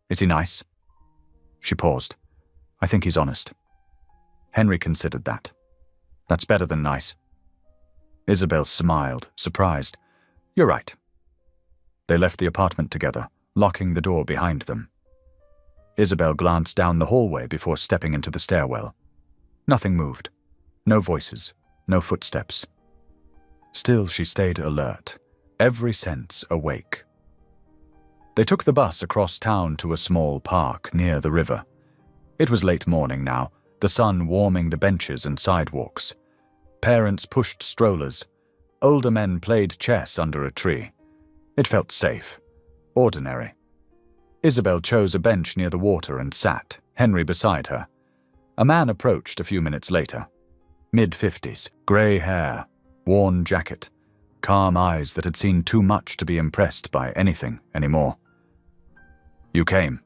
Is he nice? She paused. I think he's honest. Henry considered that. That's better than nice. Isabel smiled, surprised. You're right. They left the apartment together, locking the door behind them. Isabel glanced down the hallway before stepping into the stairwell. Nothing moved. No voices, no footsteps. Still, she stayed alert, every sense awake. They took the bus across town to a small park near the river. It was late morning now, the sun warming the benches and sidewalks. Parents pushed strollers. Older men played chess under a tree. It felt safe, ordinary. Isabel chose a bench near the water and sat, Henry beside her. A man approached a few minutes later. Mid-50s, grey hair, worn jacket, calm eyes that had seen too much to be impressed by anything anymore. You came,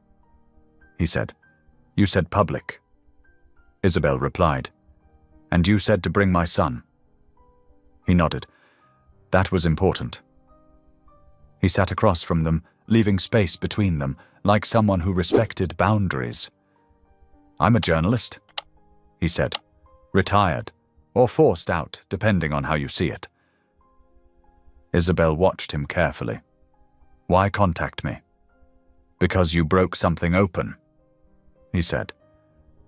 he said. You said public. Isabel replied. And you said to bring my son. He nodded. That was important. He sat across from them, leaving space between them, like someone who respected boundaries. I'm a journalist, he said. Retired, or forced out, depending on how you see it. Isabel watched him carefully. Why contact me? Because you broke something open, he said.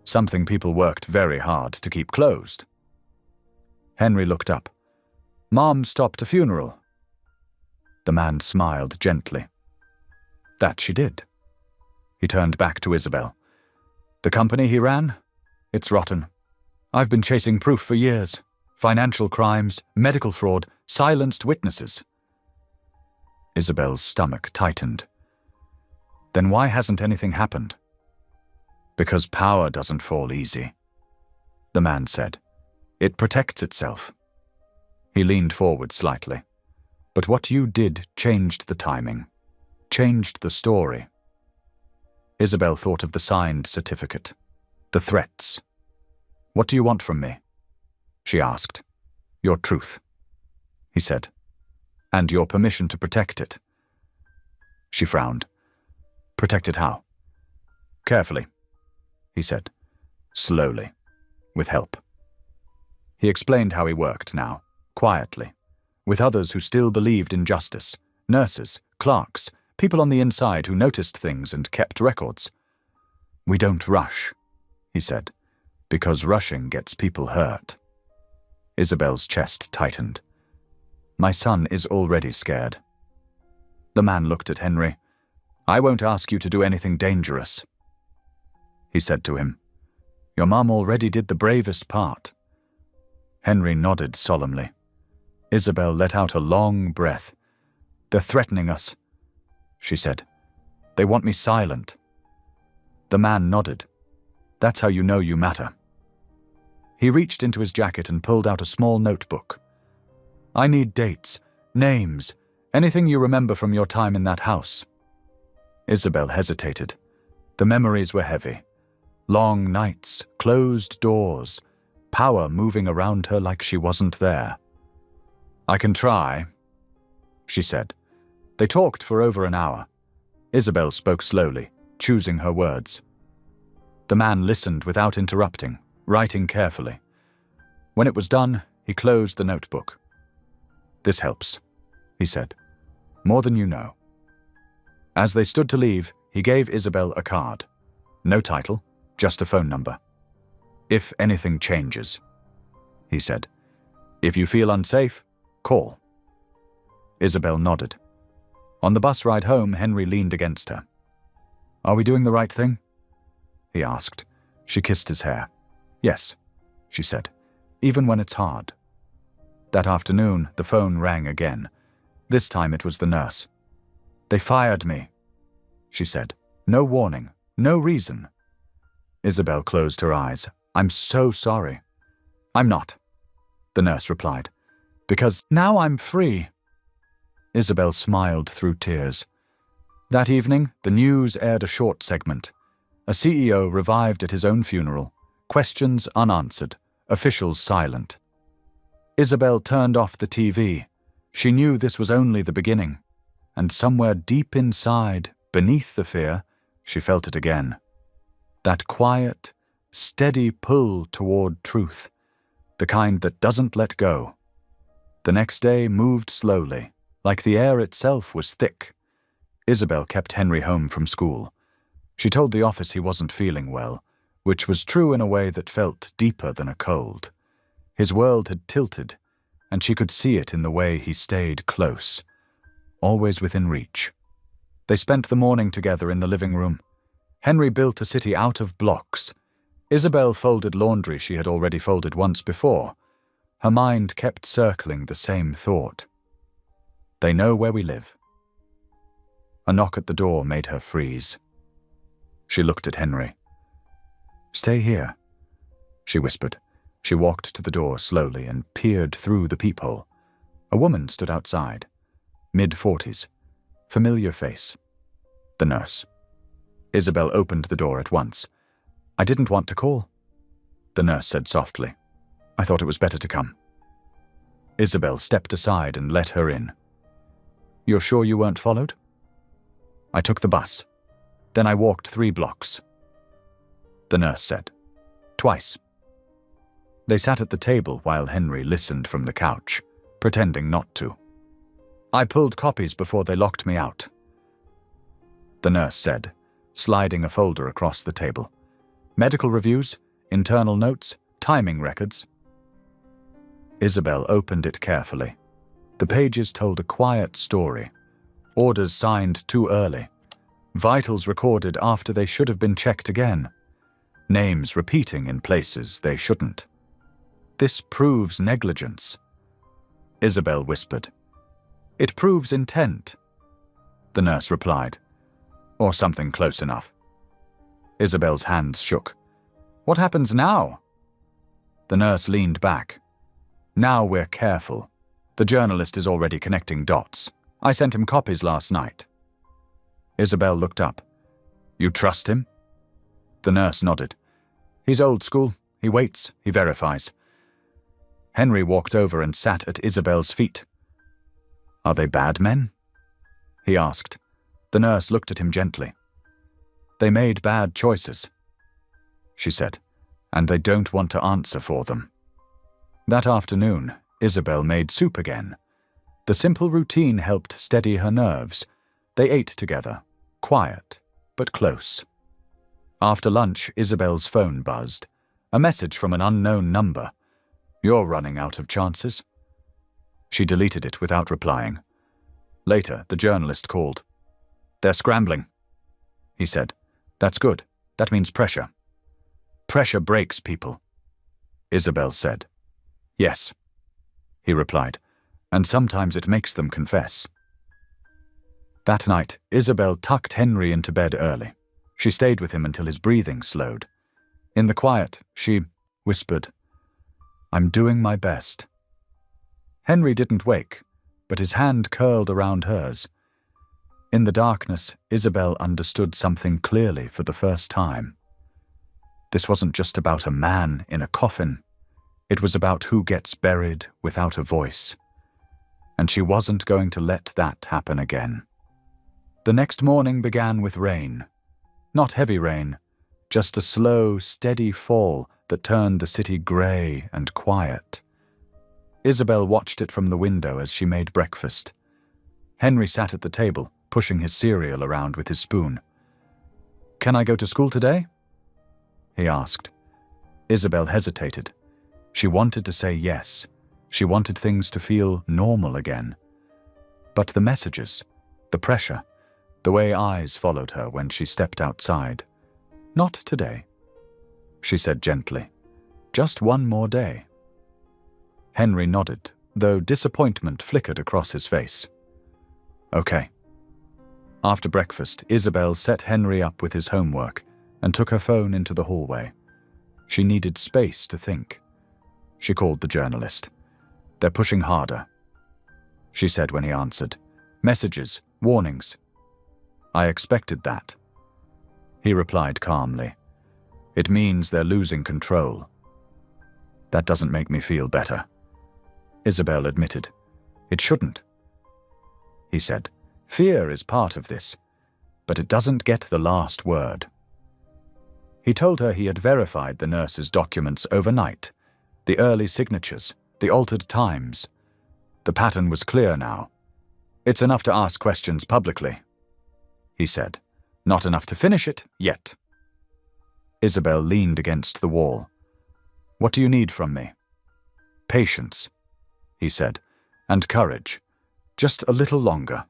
something people worked very hard to keep closed. Henry looked up. Mom stopped a funeral. The man smiled gently. That she did. He turned back to Isabel. The company he ran? It's rotten. I've been chasing proof for years. Financial crimes, medical fraud, silenced witnesses. Isabel's stomach tightened. Then why hasn't anything happened? Because power doesn't fall easy, the man said. It protects itself. He leaned forward slightly. But what you did changed the timing, changed the story. Isabel thought of the signed certificate, the threats. What do you want from me? She asked. Your truth, he said, and your permission to protect it. She frowned. Protect it how? Carefully, he said, slowly, with help. He explained how he worked now, quietly, with others who still believed in justice, nurses, clerks, people on the inside who noticed things and kept records. We don't rush, he said, because rushing gets people hurt. Isabel's chest tightened. My son is already scared. The man looked at Henry. I won't ask you to do anything dangerous, he said to him. Your mom already did the bravest part. Henry nodded solemnly. Isabel let out a long breath. They're threatening us, she said. They want me silent. The man nodded. That's how you know you matter. He reached into his jacket and pulled out a small notebook. I need dates, names, anything you remember from your time in that house. Isabel hesitated. The memories were heavy. Long nights, closed doors, power moving around her like she wasn't there. I can try, she said. They talked for over an hour. Isabel spoke slowly, choosing her words. The man listened without interrupting, writing carefully. When it was done, he closed the notebook. This helps, he said. More than you know. As they stood to leave, he gave Isabel a card. No title, just a phone number. If anything changes, he said. If you feel unsafe, call. Isabel nodded. On the bus ride home, Henry leaned against her. Are we doing the right thing? He asked. She kissed his hair. Yes, she said, even when it's hard. That afternoon, the phone rang again. This time it was the nurse. They fired me, she said. No warning, no reason. Isabel closed her eyes. I'm so sorry. I'm not, the nurse replied, because now I'm free. Isabel smiled through tears. That evening, the news aired a short segment. A CEO revived at his own funeral, questions unanswered, officials silent. Isabel turned off the TV. She knew this was only the beginning, and somewhere deep inside, beneath the fear, she felt it again. That quiet, steady pull toward truth, the kind that doesn't let go. The next day moved slowly, like the air itself was thick. Isabel kept Henry home from school. She told the office he wasn't feeling well, which was true in a way that felt deeper than a cold. His world had tilted, and she could see it in the way he stayed close, always within reach. They spent the morning together in the living room. Henry built a city out of blocks. Isabel folded laundry she had already folded once before. Her mind kept circling the same thought. They know where we live. A knock at the door made her freeze. She looked at Henry. Stay here, she whispered. She walked to the door slowly and peered through the peephole. A woman stood outside, mid-40s, familiar face. The nurse. Isabel opened the door at once. I didn't want to call, the nurse said softly. I thought it was better to come. Isabel stepped aside and let her in. You're sure you weren't followed? I took the bus. Then I walked 3 blocks. The nurse said. Twice. They sat at the table while Henry listened from the couch, pretending not to. I pulled copies before they locked me out, the nurse said, sliding a folder across the table. Medical reviews, internal notes, timing records. Isabel opened it carefully. The pages told a quiet story. Orders signed too early. Vitals recorded after they should have been checked again. Names repeating in places they shouldn't. This proves negligence. Isabel whispered. It proves intent. The nurse replied. Or something close enough. Isabel's hands shook. What happens now? The nurse leaned back. Now we're careful. The journalist is already connecting dots. I sent him copies last night. Isabel looked up. You trust him? The nurse nodded. He's old school. He waits. He verifies. Henry walked over and sat at Isabel's feet. Are they bad men? He asked. The nurse looked at him gently. They made bad choices, she said, and they don't want to answer for them. That afternoon, Isabel made soup again. The simple routine helped steady her nerves. They ate together, quiet, but close. After lunch, Isabel's phone buzzed. A message from an unknown number. You're running out of chances. She deleted it without replying. Later, the journalist called. They're scrambling, he said. That's good. That means pressure. Pressure breaks people, Isabel said. Yes, he replied, and sometimes it makes them confess. That night, Isabel tucked Henry into bed early. She stayed with him until his breathing slowed. In the quiet, she whispered, I'm doing my best. Henry didn't wake, but his hand curled around hers. In the darkness, Isabel understood something clearly for the first time. This wasn't just about a man in a coffin. It was about who gets buried without a voice. And she wasn't going to let that happen again. The next morning began with rain. Not heavy rain, just a slow, steady fall that turned the city grey and quiet. Isabel watched it from the window as she made breakfast. Henry sat at the table, pushing his cereal around with his spoon. Can I go to school today? He asked. Isabel hesitated. She wanted to say yes. She wanted things to feel normal again. But the messages, the pressure, the way eyes followed her when she stepped outside. Not today, she said gently. Just one more day. Henry nodded, though disappointment flickered across his face. Okay. After breakfast, Isabel set Henry up with his homework and took her phone into the hallway. She needed space to think. She called the journalist. They're pushing harder, she said when he answered. Messages, warnings. I expected that. He replied calmly. It means they're losing control. That doesn't make me feel better, Isabel admitted. It shouldn't. He said. Fear is part of this, but it doesn't get the last word. He told her he had verified the nurse's documents overnight, the early signatures, the altered times. The pattern was clear now. It's enough to ask questions publicly, he said. Not enough to finish it yet. Isabel leaned against the wall. What do you need from me? Patience, he said, and courage. Just a little longer.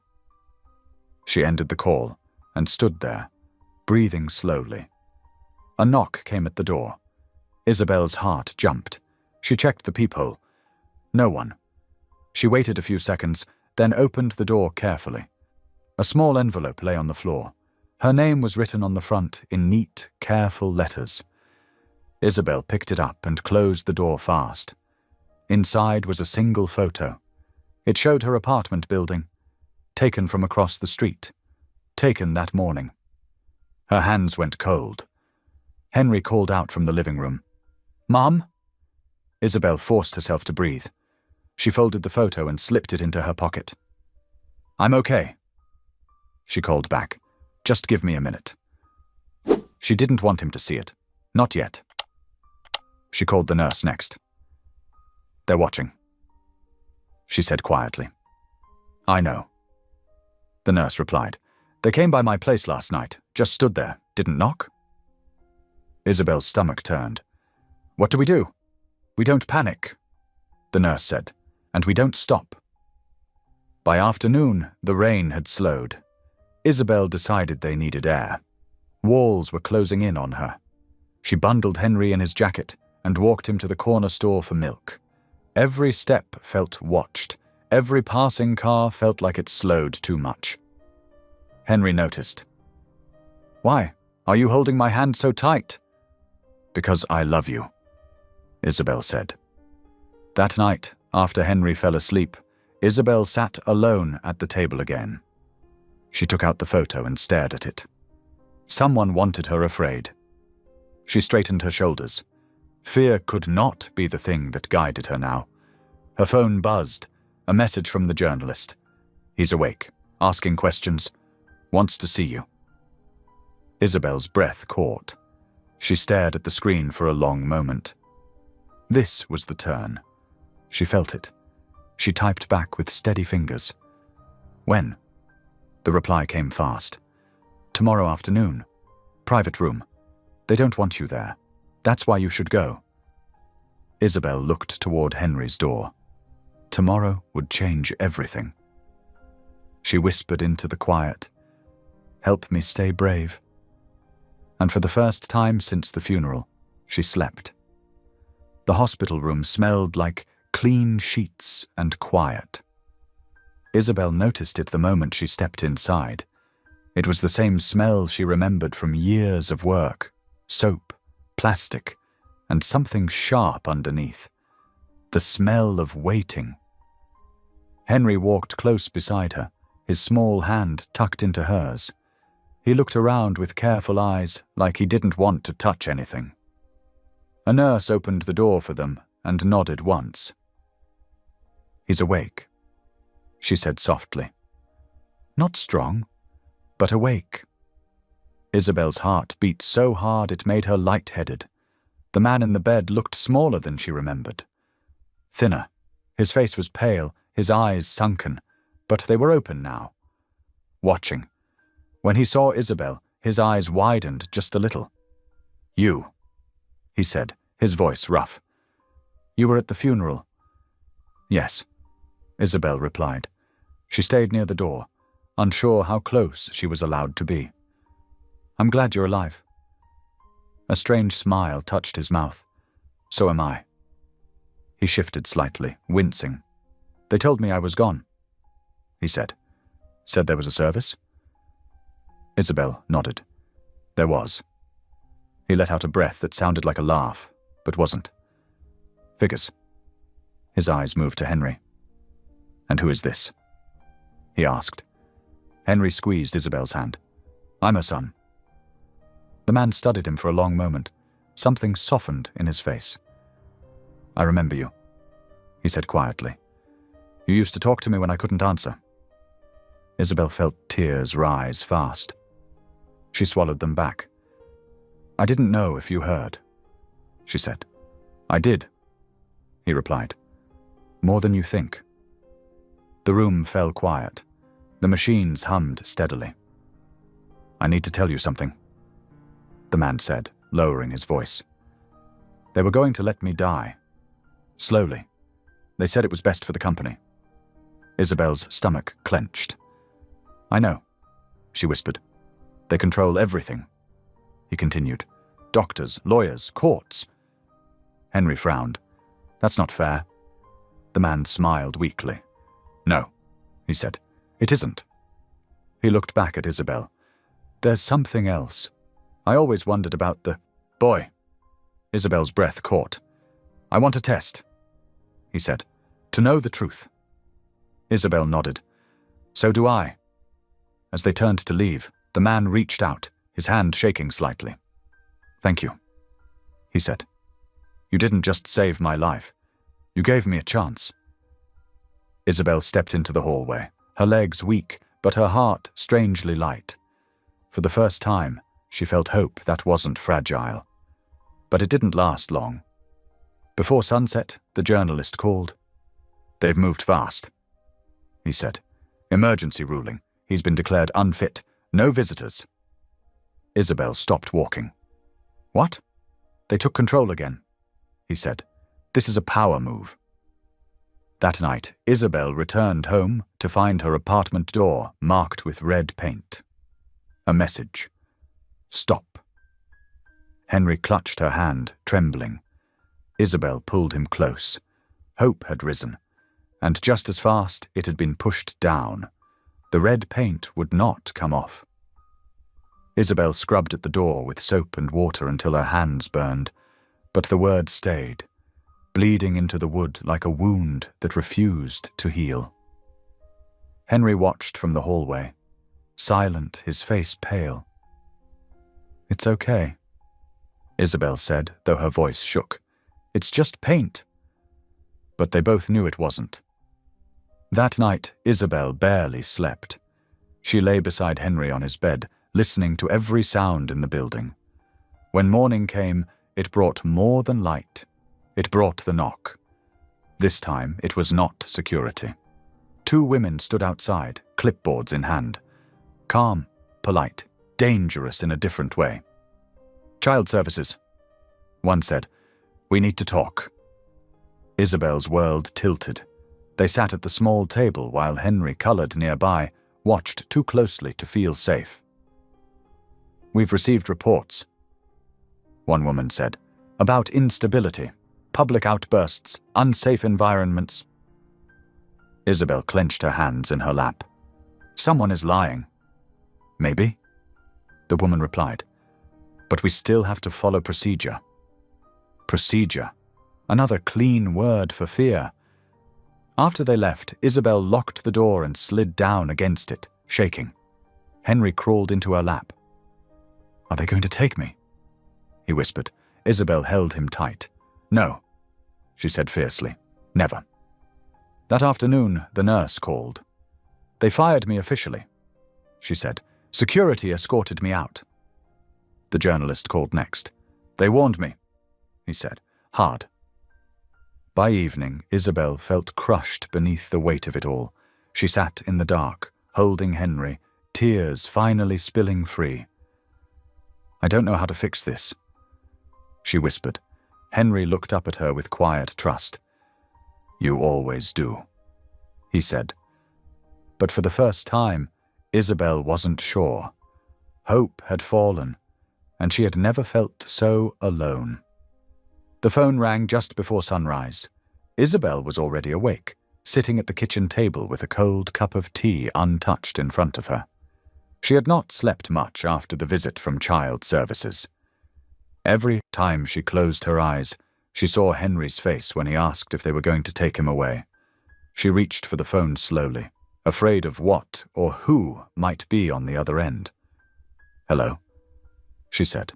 She ended the call and stood there, breathing slowly. A knock came at the door. Isabel's heart jumped. She checked the peephole. No one. She waited a few seconds, then opened the door carefully. A small envelope lay on the floor. Her name was written on the front in neat, careful letters. Isabel picked it up and closed the door fast. Inside was a single photo. It showed her apartment building, taken from across the street, taken that morning. Her hands went cold. Henry called out from the living room. Mom? Isabel forced herself to breathe. She folded the photo and slipped it into her pocket. I'm okay, she called back. Just give me a minute. She didn't want him to see it. Not yet. She called the nurse next. They're watching, she said quietly. I know. The nurse replied. They came by my place last night, just stood there, didn't knock. Isabel's stomach turned. "What do we do?" "We don't panic," the nurse said, "and we don't stop." By afternoon, the rain had slowed. Isabel decided they needed air. Walls were closing in on her. She bundled Henry in his jacket and walked him to the corner store for milk. Every step felt watched. Every passing car felt like it slowed too much. Henry noticed. "Why? Are you holding my hand so tight?" "Because I love you," Isabel said. That night, after Henry fell asleep, Isabel sat alone at the table again. She took out the photo and stared at it. Someone wanted her afraid. She straightened her shoulders. Fear could not be the thing that guided her now. Her phone buzzed. A message from the journalist. "He's awake, asking questions, wants to see you." Isabel's breath caught. She stared at the screen for a long moment. This was the turn. She felt it. She typed back with steady fingers. "When?" The reply came fast. "Tomorrow afternoon. Private room. They don't want you there. That's why you should go." Isabel looked toward Henry's door. Tomorrow would change everything. She whispered into the quiet, "Help me stay brave." And for the first time since the funeral, she slept. The hospital room smelled like clean sheets and quiet. Isabel noticed it the moment she stepped inside. It was the same smell she remembered from years of work: soap, plastic, and something sharp underneath. The smell of waiting. Henry walked close beside her, his small hand tucked into hers. He looked around with careful eyes, like he didn't want to touch anything. A nurse opened the door for them and nodded once. "He's awake," she said softly. Not strong, but awake. Isabel's heart beat so hard it made her lightheaded. The man in the bed looked smaller than she remembered. Thinner. His face was pale, his eyes sunken, but they were open now. Watching. When he saw Isabel, his eyes widened just a little. "You," he said, his voice rough. "You were at the funeral?" "Yes," Isabel replied. She stayed near the door, unsure how close she was allowed to be. "I'm glad you're alive." A strange smile touched his mouth. "So am I." He shifted slightly, wincing. "They told me I was gone," he said. "Said there was a service?" Isabel nodded. There was. He let out a breath that sounded like a laugh, but wasn't. "Figures." His eyes moved to Henry. "And who is this?" he asked. Henry squeezed Isabel's hand. "I'm her son." The man studied him for a long moment. Something softened in his face. "I remember you," he said quietly. "You used to talk to me when I couldn't answer." Isabel felt tears rise fast. She swallowed them back. "I didn't know if you heard," she said. "I did," he replied. "More than you think." The room fell quiet. The machines hummed steadily. "I need to tell you something," the man said, lowering his voice. "They were going to let me die. Slowly. They said it was best for the company." Isabel's stomach clenched. "I know," she whispered. "They control everything," he continued. "Doctors, lawyers, courts." Henry frowned. "That's not fair." The man smiled weakly. "No," he said. "It isn't." He looked back at Isabel. "There's something else. I always wondered about the—" "Boy." Isabel's breath caught. "I want a test," he said. "To know the truth." Isabel nodded. "So do I." As they turned to leave, the man reached out, his hand shaking slightly. "Thank you," he said. "You didn't just save my life. You gave me a chance." Isabel stepped into the hallway, her legs weak, but her heart strangely light. For the first time, she felt hope that wasn't fragile. But it didn't last long. Before sunset, the journalist called. "They've moved fast," he said. "Emergency ruling. He's been declared unfit. No visitors." Isabel stopped walking. "What?" They took control again, he said. This is a power move. That night, Isabel returned home to find her apartment door marked with red paint. A message. Stop. Henry clutched her hand, trembling. Isabel pulled him close. Hope had risen, and just as fast it had been pushed down. The red paint would not come off. Isabel scrubbed at the door with soap and water until her hands burned, but the word stayed, bleeding into the wood like a wound that refused to heal. Henry watched from the hallway, silent, his face pale. It's okay, Isabel said, though her voice shook. It's just paint. But they both knew it wasn't. That night, Isabel barely slept. She lay beside Henry on his bed, listening to every sound in the building. When morning came, it brought more than light. It brought the knock. This time, it was not security. 2 women stood outside, clipboards in hand. Calm, polite, dangerous in a different way. Child services. One said, We need to talk. Isabel's world tilted. They sat at the small table while Henry, colored nearby, watched too closely to feel safe. We've received reports, one woman said, about instability, public outbursts, unsafe environments. Isabel clenched her hands in her lap. Someone is lying. Maybe, the woman replied. But we still have to follow procedure. Procedure. Another clean word for fear. After they left, Isabel locked the door and slid down against it, shaking. Henry crawled into her lap. Are they going to take me? He whispered. Isabel held him tight. No, she said fiercely. Never. That afternoon, the nurse called. They fired me officially, she said. Security escorted me out. The journalist called next. They warned me, he said, hard. By evening, Isabel felt crushed beneath the weight of it all. She sat in the dark, holding Henry, tears finally spilling free. I don't know how to fix this, she whispered. Henry looked up at her with quiet trust. You always do, he said. But for the first time, Isabel wasn't sure. Hope had fallen, and she had never felt so alone. The phone rang just before sunrise. Isabel was already awake, sitting at the kitchen table with a cold cup of tea untouched in front of her. She had not slept much after the visit from child services. Every time she closed her eyes, she saw Henry's face when he asked if they were going to take him away. She reached for the phone slowly, afraid of what or who might be on the other end. Hello, she said.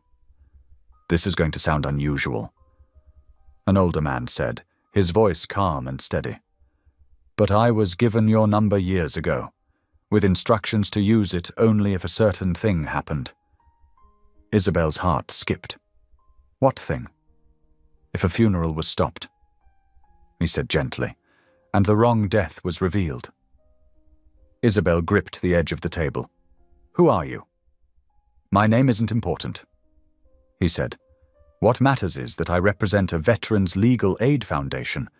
This is going to sound unusual. An older man said, his voice calm and steady. But I was given your number years ago, with instructions to use it only if a certain thing happened. Isabel's heart skipped. What thing? If a funeral was stopped, he said gently, and the wrong death was revealed. Isabel gripped the edge of the table. Who are you? My name isn't important, he said. What matters is that I represent a Veterans Legal Aid Foundation,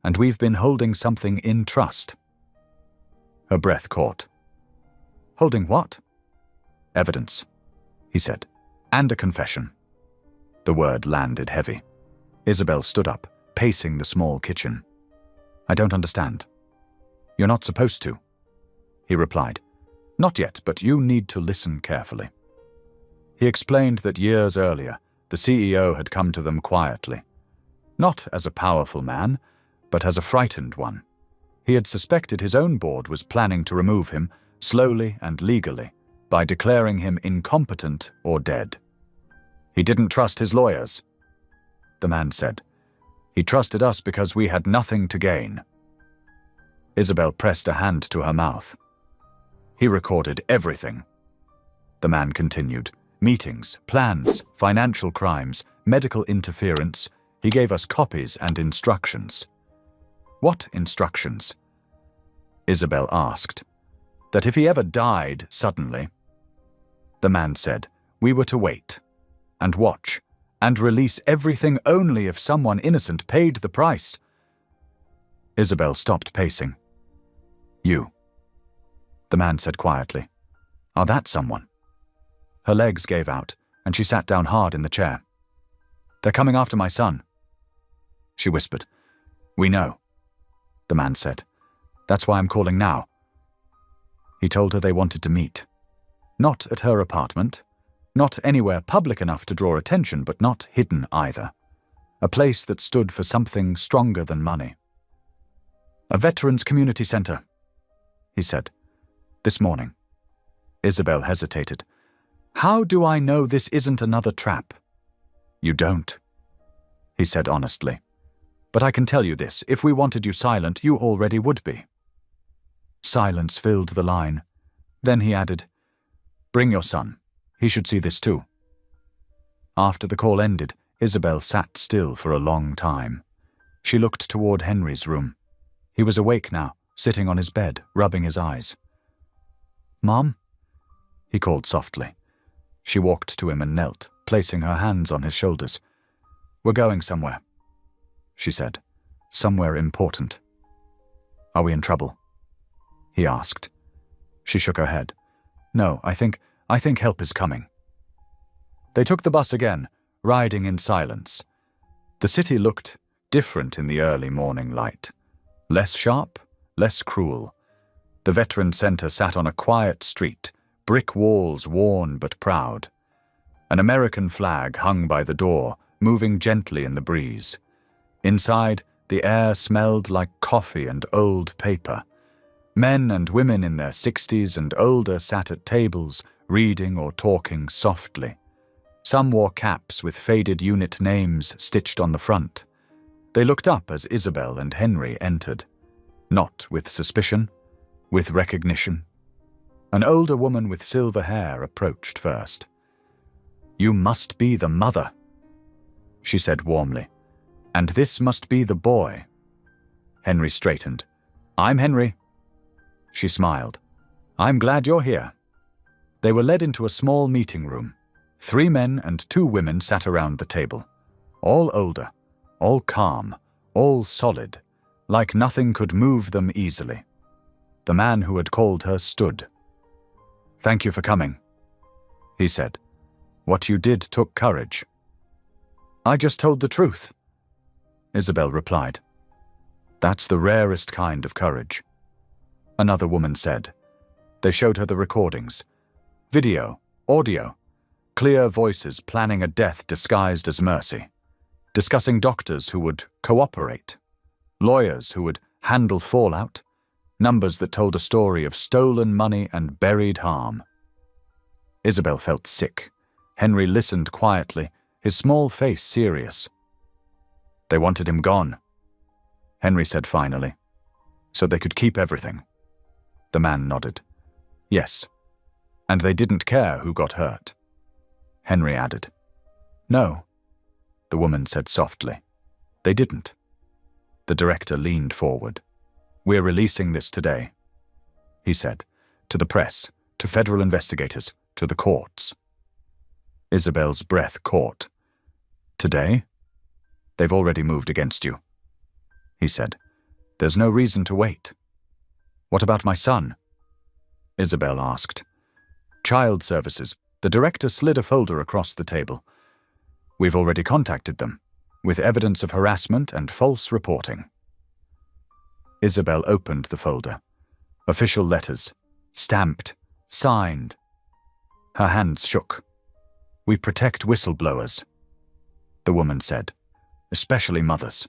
and we've been holding something in trust. Her breath caught. Holding what? Evidence, he said, and a confession. The word landed heavy. Isabel stood up, pacing the small kitchen. I don't understand. You're not supposed to, he replied. Not yet, but you need to listen carefully. He explained that years earlier, the CEO had come to them quietly. Not as a powerful man, but as a frightened one. He had suspected his own board was planning to remove him, slowly and legally, by declaring him incompetent or dead. He didn't trust his lawyers, the man said. He trusted us because we had nothing to gain. Isabel pressed a hand to her mouth. He recorded everything. The man continued. Meetings, plans, financial crimes, medical interference. He gave us copies and instructions. What instructions? Isabel asked. That if he ever died suddenly, the man said, we were to wait and watch and release everything only if someone innocent paid the price. Isabel stopped pacing. You, the man said quietly. Are that someone? Her legs gave out, and she sat down hard in the chair. They're coming after my son, she whispered. We know, the man said. That's why I'm calling now. He told her they wanted to meet. Not at her apartment, not anywhere public enough to draw attention, but not hidden either. A place that stood for something stronger than money. A veterans community center, he said. This morning. Isabel hesitated. How do I know this isn't another trap? You don't, he said honestly. But I can tell you this, if we wanted you silent, you already would be. Silence filled the line. Then he added, Bring your son. He should see this too. After the call ended, Isabel sat still for a long time. She looked toward Henry's room. He was awake now, sitting on his bed, rubbing his eyes. Mom? He called softly. She walked to him and knelt, placing her hands on his shoulders. We're going somewhere, she said. Somewhere important. Are we in trouble? He asked. She shook her head. No, I think help is coming. They took the bus again, riding in silence. The city looked different in the early morning light. Less sharp, less cruel. The Veterans Center sat on a quiet street, brick walls worn but proud. An American flag hung by the door, moving gently in the breeze. Inside, the air smelled like coffee and old paper. Men and women in their 60s and older sat at tables, reading or talking softly. Some wore caps with faded unit names stitched on the front. They looked up as Isabel and Henry entered. Not with suspicion, with recognition. An older woman with silver hair approached first. You must be the mother, she said warmly. And this must be the boy. Henry straightened. I'm Henry. She smiled. I'm glad you're here. They were led into a small meeting room. 3 men and 2 women sat around the table. All older, all calm, all solid, like nothing could move them easily. The man who had called her stood. Thank you for coming, he said. What you did took courage. I just told the truth, Isabel replied. That's the rarest kind of courage. Another woman said. They showed her the recordings. Video, audio, clear voices planning a death disguised as mercy. Discussing doctors who would cooperate. Lawyers who would handle fallout. Numbers that told a story of stolen money and buried harm. Isabel felt sick. Henry listened quietly, his small face serious. They wanted him gone, Henry said finally, so they could keep everything. The man nodded. Yes, and they didn't care who got hurt. Henry added. No, the woman said softly. They didn't. The director leaned forward. We're releasing this today, he said, to the press, to federal investigators, to the courts. Isabel's breath caught. Today? They've already moved against you, he said. There's no reason to wait. What about my son? Isabel asked. Child Services. The director slid a folder across the table. We've already contacted them, with evidence of harassment and false reporting. Isabel opened the folder. Official letters. Stamped. Signed. Her hands shook. We protect whistleblowers, the woman said, especially mothers.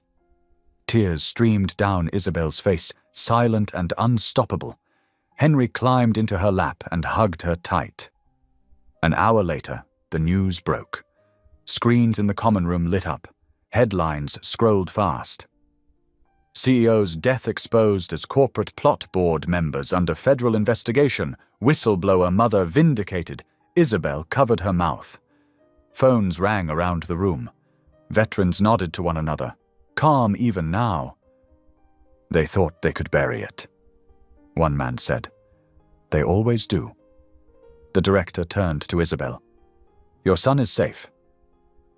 Tears streamed down Isabel's face, silent and unstoppable. Henry climbed into her lap and hugged her tight. An hour later, the news broke. Screens in the common room lit up. Headlines scrolled fast. CEO's death exposed as corporate plot board members under federal investigation. Whistleblower mother vindicated. Isabel covered her mouth. Phones rang around the room. Veterans nodded to one another, calm even now. They thought they could bury it, one man said. They always do. The director turned to Isabel. Your son is safe,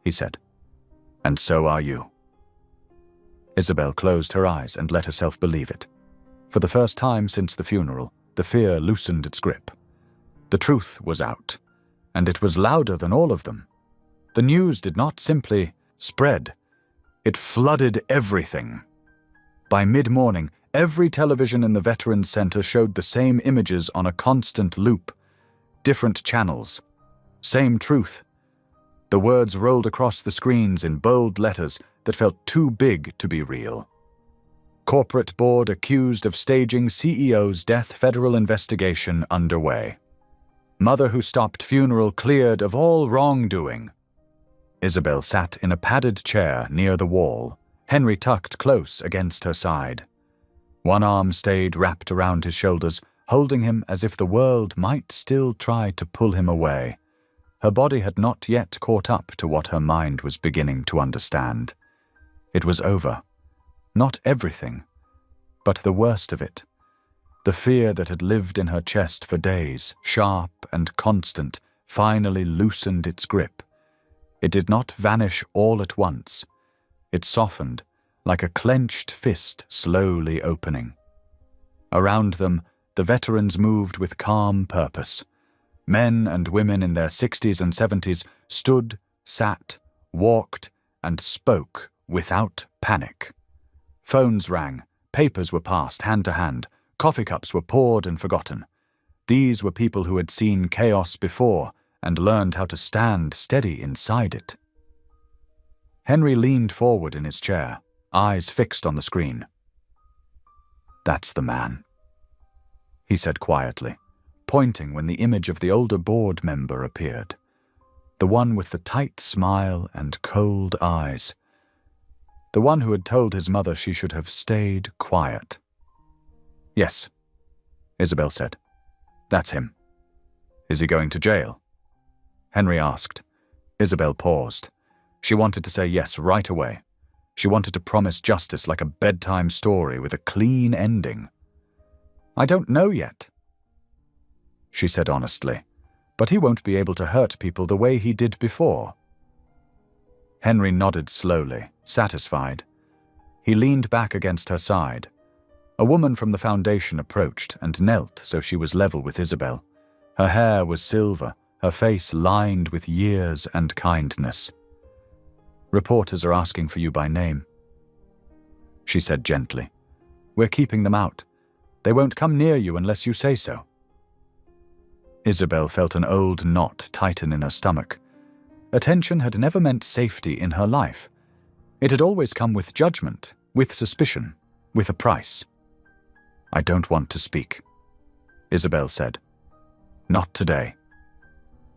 he said. And so are you." Isabel closed her eyes and let herself believe it. For the first time since the funeral, the fear loosened its grip. The truth was out, and it was louder than all of them. The news did not simply spread, it flooded everything. By mid-morning, every television in the Veterans Center showed the same images on a constant loop. Different channels. Same truth. The words rolled across the screens in bold letters that felt too big to be real. Corporate board accused of staging CEO's death, federal investigation underway. Mother who stopped funeral cleared of all wrongdoing. Isabel sat in a padded chair near the wall, Henry tucked close against her side. One arm stayed wrapped around his shoulders, holding him as if the world might still try to pull him away. Her body had not yet caught up to what her mind was beginning to understand. It was over. Not everything, but the worst of it. The fear that had lived in her chest for days, sharp and constant, finally loosened its grip. It did not vanish all at once. It softened, like a clenched fist slowly opening. Around them, the veterans moved with calm purpose. Men and women in their 60s and 70s stood, sat, walked, and spoke without panic. Phones rang, papers were passed hand to hand, coffee cups were poured and forgotten. These were people who had seen chaos before and learned how to stand steady inside it. Henry leaned forward in his chair, eyes fixed on the screen. "That's the man," he said quietly, pointing when the image of the older board member appeared. The one with the tight smile and cold eyes. The one who had told his mother she should have stayed quiet. "Yes," Isabel said. "That's him." "Is he going to jail?" Henry asked. Isabel paused. She wanted to say yes right away. She wanted to promise justice like a bedtime story with a clean ending. "I don't know yet," she said honestly, "but he won't be able to hurt people the way he did before." Henry nodded slowly, satisfied. He leaned back against her side. A woman from the foundation approached and knelt so she was level with Isabel. Her hair was silver, her face lined with years and kindness. "Reporters are asking for you by name," she said gently. "We're keeping them out. They won't come near you unless you say so." Isabel felt an old knot tighten in her stomach. Attention had never meant safety in her life. It had always come with judgment, with suspicion, with a price. "I don't want to speak," Isabel said. "Not today."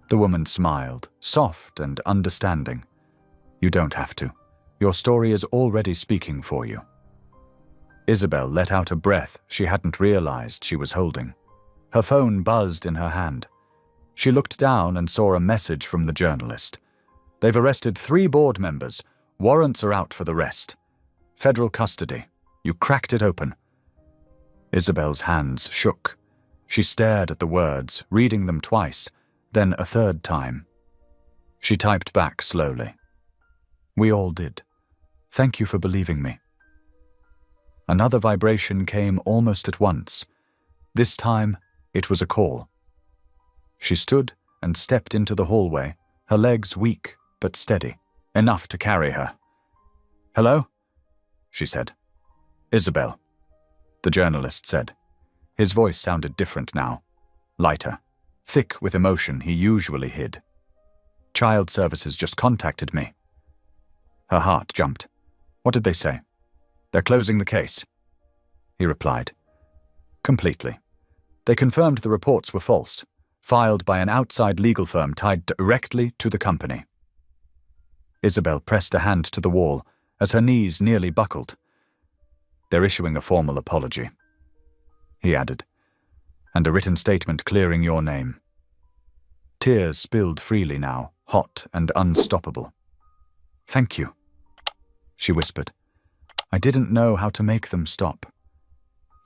The woman smiled, soft and understanding. "You don't have to. Your story is already speaking for you." Isabel let out a breath she hadn't realized she was holding. Her phone buzzed in her hand. She looked down and saw a message from the journalist. "They've arrested 3 board members. Warrants are out for the rest. Federal custody. You cracked it open." Isabel's hands shook. She stared at the words, reading them twice, then a third time. She typed back slowly. "We all did. Thank you for believing me." Another vibration came almost at once. This time, it was a call. She stood and stepped into the hallway, her legs weak but steady, enough to carry her. "Hello?" she said. "Isabel," the journalist said. His voice sounded different now, lighter, thick with emotion he usually hid. "Child Services just contacted me." Her heart jumped. "What did they say?" "They're closing the case," he replied. "Completely. They confirmed the reports were false, filed by an outside legal firm tied directly to the company." Isabel pressed a hand to the wall as her knees nearly buckled. "They're issuing a formal apology," he added, "and a written statement clearing your name." Tears spilled freely now, hot and unstoppable. "Thank you," she whispered. "I didn't know how to make them stop."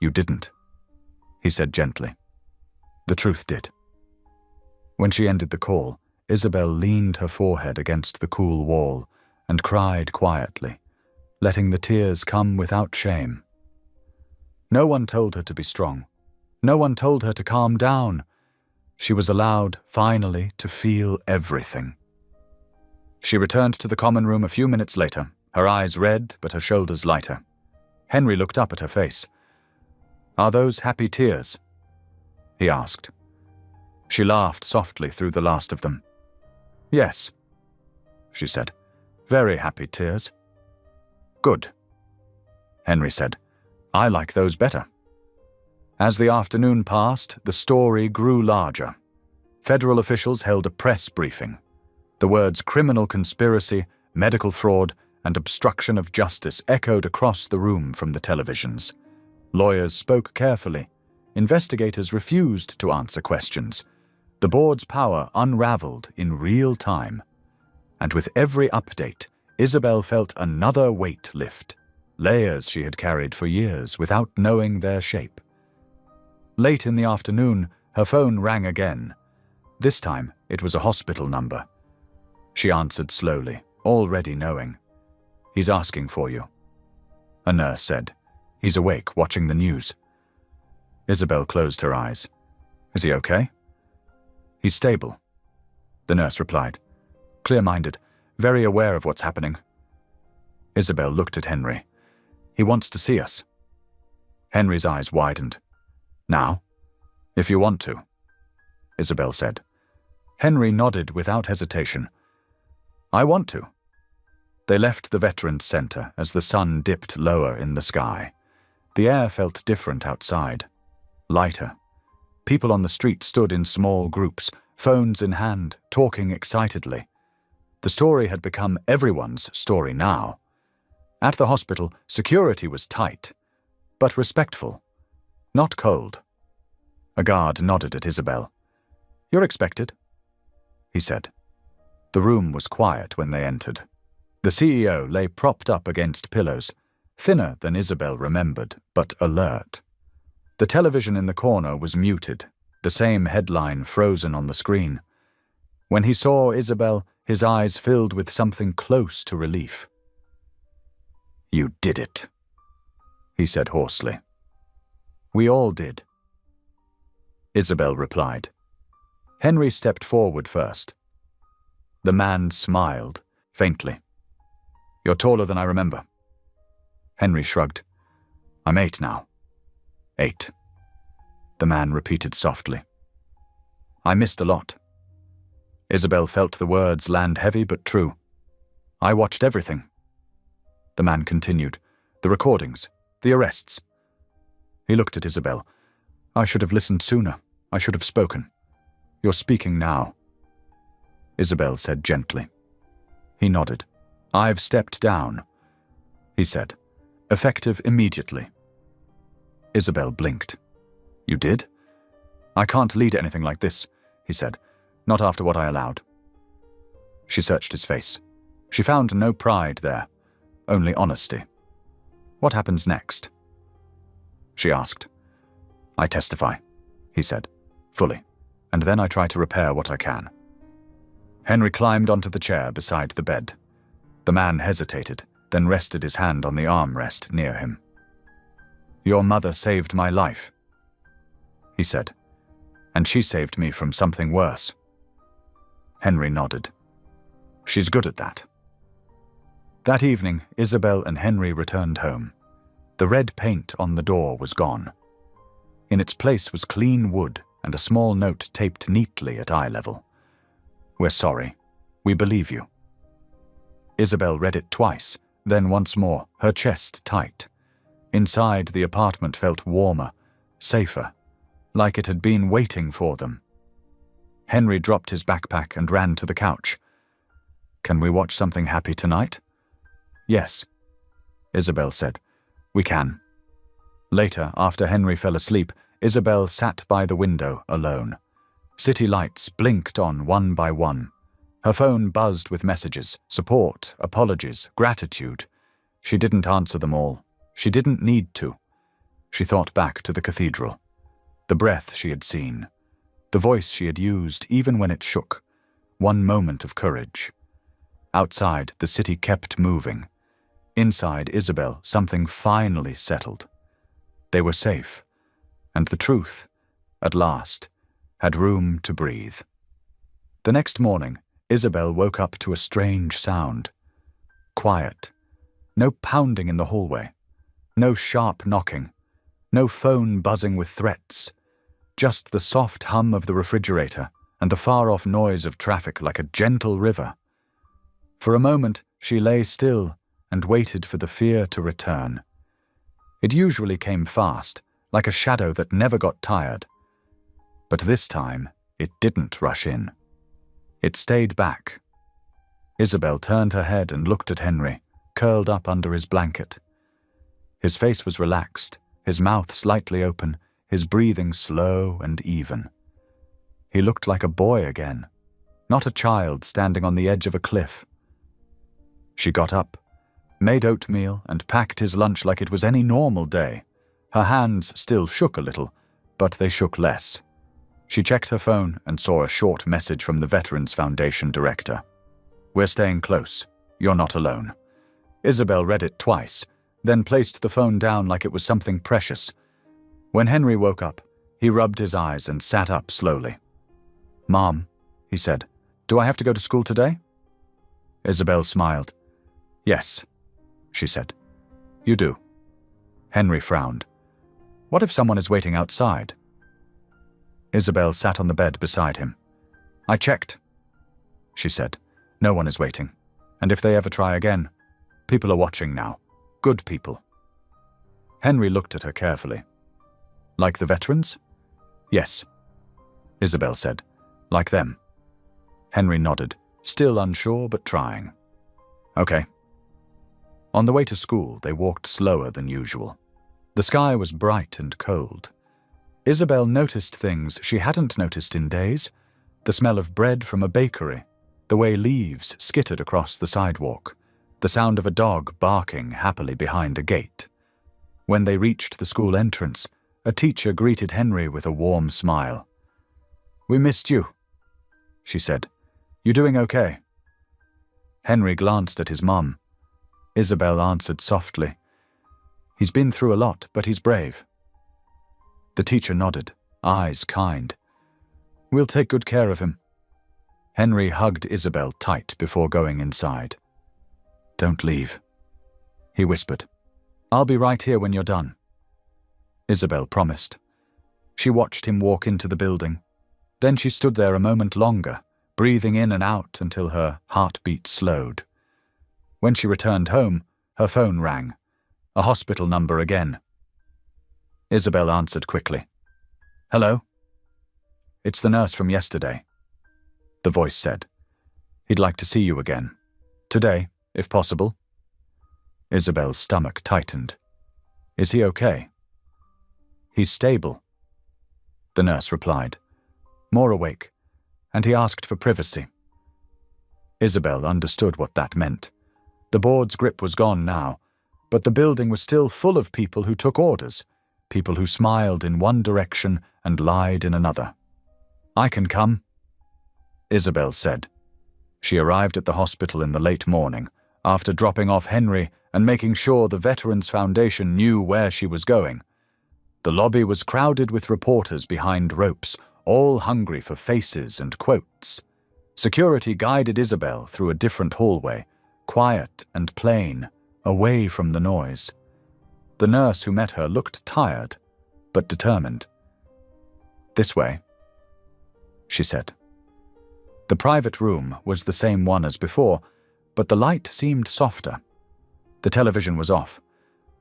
"You didn't," he said gently. "The truth did." When she ended the call, Isabel leaned her forehead against the cool wall, and cried quietly, letting the tears come without shame. No one told her to be strong. No one told her to calm down. She was allowed, finally, to feel everything. She returned to the common room a few minutes later, her eyes red but her shoulders lighter. Henry looked up at her face. "Are those happy tears?" he asked. She laughed softly through the last of them. "Yes," she said. "Very happy tears." "Good," Henry said. "I like those better." As the afternoon passed, the story grew larger. Federal officials held a press briefing. The words criminal conspiracy, medical fraud, and obstruction of justice echoed across the room from the televisions. Lawyers spoke carefully. Investigators refused to answer questions. The board's power unraveled in real time. And with every update, Isabel felt another weight lift, layers she had carried for years without knowing their shape. Late in the afternoon, her phone rang again. This time, it was a hospital number. She answered slowly, already knowing. "He's asking for you," a nurse said. "He's awake, watching the news." Isabel closed her eyes. "Is he okay?" "He's stable," the nurse replied. "Clear-minded, very aware of what's happening." Isabel looked at Henry. "He wants to see us." Henry's eyes widened. "Now? If you want to," Isabel said. Henry nodded without hesitation. "I want to." They left the Veterans Center as the sun dipped lower in the sky. The air felt different outside, lighter. People on the street stood in small groups, phones in hand, talking excitedly. The story had become everyone's story now. At the hospital, security was tight, but respectful, not cold. A guard nodded at Isabel. "You're expected," he said. The room was quiet when they entered. The CEO lay propped up against pillows, thinner than Isabel remembered, but alert. The television in the corner was muted, the same headline frozen on the screen. When he saw Isabel, his eyes filled with something close to relief. "You did it," he said hoarsely. "We all did," Isabel replied. Henry stepped forward first. The man smiled, faintly. "You're taller than I remember." Henry shrugged. "I'm 8 now." 8, the man repeated softly. "I missed a lot." Isabel felt the words land heavy but true. "I watched everything," the man continued. "The recordings, the arrests." He looked at Isabel. "I should have listened sooner. I should have spoken. You're speaking now," Isabel said gently. He nodded. "I've stepped down," he said. "Effective immediately." Isabel blinked. "You did?" "I can't lead anything like this," he said. "Not after what I allowed." She searched his face. She found no pride there, only honesty. "What happens next?" she asked. "I testify," he said, "fully, and then I try to repair what I can." Henry climbed onto the chair beside the bed. The man hesitated, then rested his hand on the armrest near him. "Your mother saved my life," he said, "and she saved me from something worse." Henry nodded. "She's good at that." That evening, Isabel and Henry returned home. The red paint on the door was gone. In its place was clean wood and a small note taped neatly at eye level. "We're sorry. We believe you." Isabel read it twice, then once more, her chest tight. Inside, the apartment felt warmer, safer, like it had been waiting for them. Henry dropped his backpack and ran to the couch. "Can we watch something happy tonight?" "Yes," Isabel said. "We can." Later, after Henry fell asleep, Isabel sat by the window alone. City lights blinked on one by one. Her phone buzzed with messages, support, apologies, gratitude. She didn't answer them all. She didn't need to. She thought back to the cathedral. The breath she had seen. The voice she had used even when it shook. One moment of courage. Outside, the city kept moving. Inside Isabel, something finally settled. They were safe, and the truth, at last, had room to breathe. The next morning, Isabel woke up to a strange sound. Quiet. No pounding in the hallway. No sharp knocking. No phone buzzing with threats. Just the soft hum of the refrigerator and the far-off noise of traffic like a gentle river. For a moment, she lay still and waited for the fear to return. It usually came fast, like a shadow that never got tired. But this time, it didn't rush in. It stayed back. Isabel turned her head and looked at Henry, curled up under his blanket. His face was relaxed, his mouth slightly open, his breathing slow and even. He looked like a boy again, not a child standing on the edge of a cliff. She got up, made oatmeal, and packed his lunch like it was any normal day. Her hands still shook a little, but they shook less. She checked her phone and saw a short message from the Veterans Foundation director. "We're staying close. You're not alone." Isabel read it twice, then placed the phone down like it was something precious. When Henry woke up, he rubbed his eyes and sat up slowly. "Mom," he said, "do I have to go to school today?" Isabel smiled. "Yes," she said. "You do." Henry frowned. "What if someone is waiting outside?" Isabel sat on the bed beside him. "I checked," she said. "No one is waiting. And if they ever try again, people are watching now. Good people." Henry looked at her carefully. "Like the veterans?" "Yes," Isabel said. "Like them." Henry nodded, still unsure but trying. "Okay." On the way to school, they walked slower than usual. The sky was bright and cold. Isabel noticed things she hadn't noticed in days. The smell of bread from a bakery, the way leaves skittered across the sidewalk, the sound of a dog barking happily behind a gate. When they reached the school entrance, a teacher greeted Henry with a warm smile. "We missed you," she said. "You doing okay?" Henry glanced at his mum. Isabel answered softly. "He's been through a lot, but he's brave." The teacher nodded, eyes kind. "We'll take good care of him." Henry hugged Isabel tight before going inside. "Don't leave," he whispered. "I'll be right here when you're done." Isabel promised. She watched him walk into the building. Then she stood there a moment longer, breathing in and out until her heartbeat slowed. When she returned home, her phone rang. A hospital number again. Isabel answered quickly. "Hello?" "It's the nurse from yesterday," the voice said. "He'd like to see you again. Today, if possible." Isabel's stomach tightened. "Is he okay?" "He's stable," the nurse replied. "More awake, and he asked for privacy." Isabel understood what that meant. The board's grip was gone now, but the building was still full of people who took orders, people who smiled in one direction and lied in another. "I can come," Isabel said. She arrived at the hospital in the late morning, after dropping off Henry and making sure the Veterans Foundation knew where she was going. The lobby was crowded with reporters behind ropes, all hungry for faces and quotes. Security guided Isabel through a different hallway, quiet and plain, away from the noise. The nurse who met her looked tired, but determined. "This way," she said. The private room was the same one as before, but the light seemed softer. The television was off.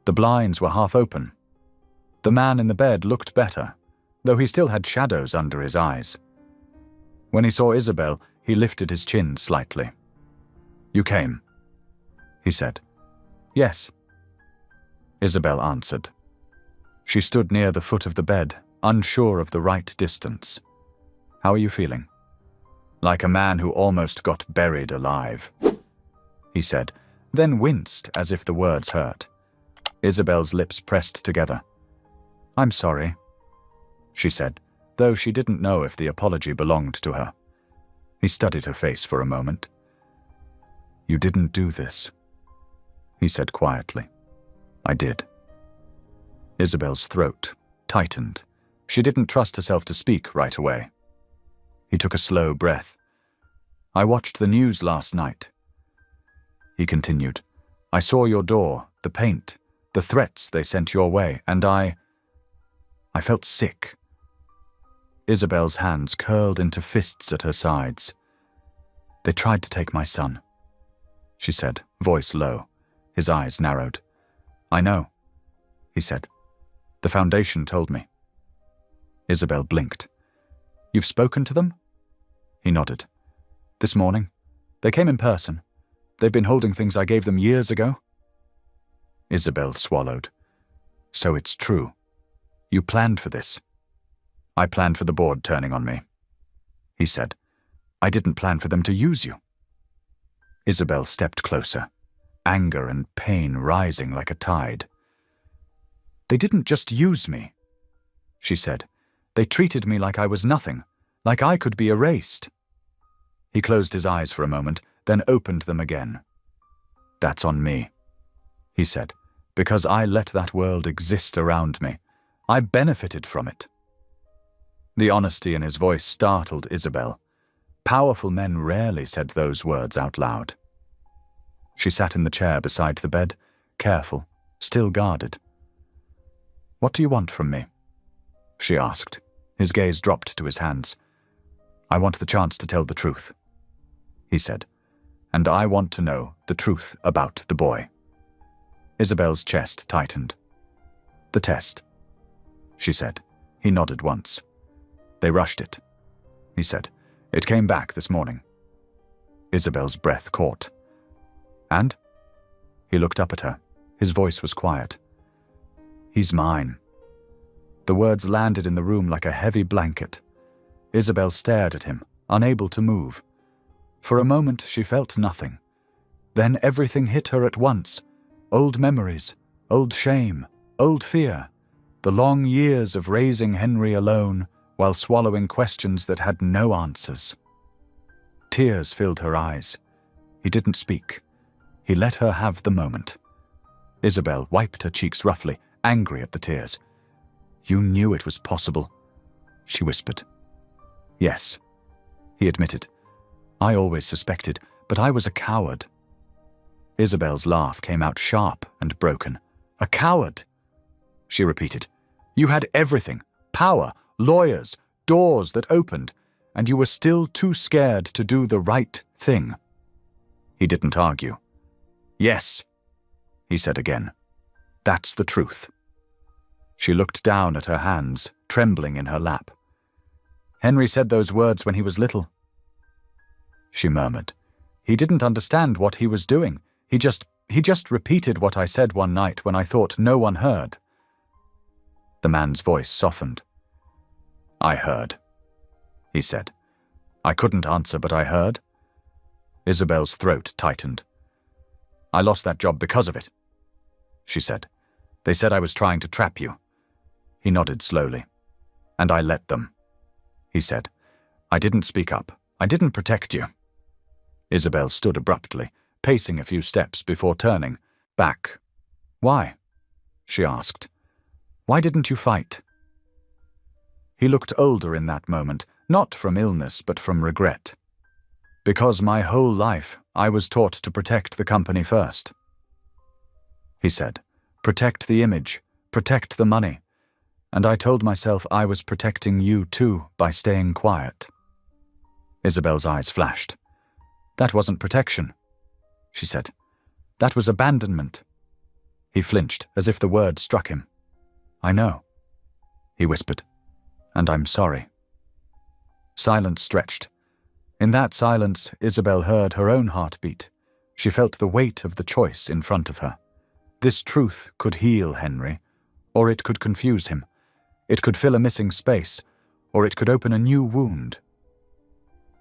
The blinds were half open. The man in the bed looked better, though he still had shadows under his eyes. When he saw Isabel, he lifted his chin slightly. "You came," he said. "Yes," Isabel answered. She stood near the foot of the bed, unsure of the right distance. "How are you feeling?" "Like a man who almost got buried alive," he said, then winced as if the words hurt. Isabel's lips pressed together. "I'm sorry," she said, though she didn't know if the apology belonged to her. He studied her face for a moment. "You didn't do this," he said quietly. "I did." Isabel's throat tightened. She didn't trust herself to speak right away. He took a slow breath. "I watched the news last night," he continued. "I saw your door, the paint, the threats they sent your way, and I felt sick." Isabel's hands curled into fists at her sides. "They tried to take my son," she said, voice low. His eyes narrowed. "I know," he said. "The Foundation told me." Isabel blinked. "You've spoken to them?" He nodded. "This morning. They came in person. They've been holding things I gave them years ago." Isabel swallowed. "So it's true. You planned for this." "I planned for the board turning on me," he said. "I didn't plan for them to use you." Isabel stepped closer, anger and pain rising like a tide. "They didn't just use me," she said. "They treated me like I was nothing, like I could be erased." He closed his eyes for a moment, then opened them again. "That's on me," he said, "because I let that world exist around me. I benefited from it." The honesty in his voice startled Isabel. Powerful men rarely said those words out loud. She sat in the chair beside the bed, careful, still guarded. "What do you want from me?" she asked. His gaze dropped to his hands. "I want the chance to tell the truth," he said. "And I want to know the truth about the boy." Isabel's chest tightened. "The test," she said. He nodded once. "They rushed it," he said. "It came back this morning." Isabel's breath caught. "And?" He looked up at her. His voice was quiet. "He's mine." The words landed in the room like a heavy blanket. Isabel stared at him, unable to move. For a moment she felt nothing. Then everything hit her at once. Old memories, old shame, old fear. The long years of raising Henry alone while swallowing questions that had no answers. Tears filled her eyes. He didn't speak. He let her have the moment. Isabel wiped her cheeks roughly, angry at the tears. "You knew it was possible," she whispered. "Yes," he admitted. "I always suspected, but I was a coward." Isabel's laugh came out sharp and broken. "A coward," she repeated. "You had everything, power, lawyers, doors that opened, and you were still too scared to do the right thing." He didn't argue. "Yes," he said again. "That's the truth." She looked down at her hands, trembling in her lap. "Henry said those words when he was little," she murmured. "He didn't understand what he was doing. He just repeated what I said one night when I thought no one heard." The man's voice softened. "I heard," he said. "I couldn't answer, but I heard." Isabel's throat tightened. "I lost that job because of it," she said. "They said I was trying to trap you." He nodded slowly. "And I let them," he said. "I didn't speak up. I didn't protect you." Isabel stood abruptly, pacing a few steps before turning back. "Why?" she asked. "Why didn't you fight?" He looked older in that moment, not from illness but from regret. "Because my whole life I was taught to protect the company first," he said. "Protect the image, protect the money. And I told myself I was protecting you too by staying quiet." Isabel's eyes flashed. "That wasn't protection," she said. "That was abandonment." He flinched as if the word struck him. "I know," he whispered. "And I'm sorry." Silence stretched. In that silence, Isabel heard her own heartbeat. She felt the weight of the choice in front of her. This truth could heal Henry, or it could confuse him. It could fill a missing space, or it could open a new wound.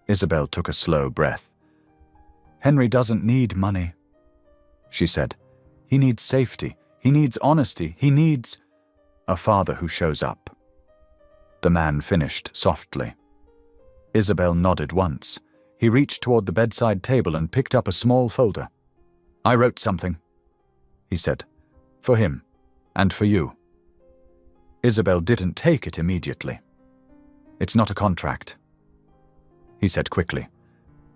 Isabel took a slow breath. "Henry doesn't need money," she said. "He needs safety. He needs honesty. He needs a father who shows up." The man finished softly. Isabel nodded once. He reached toward the bedside table and picked up a small folder. "I wrote something," he said. "For him. And for you." Isabel didn't take it immediately. "It's not a contract," he said quickly.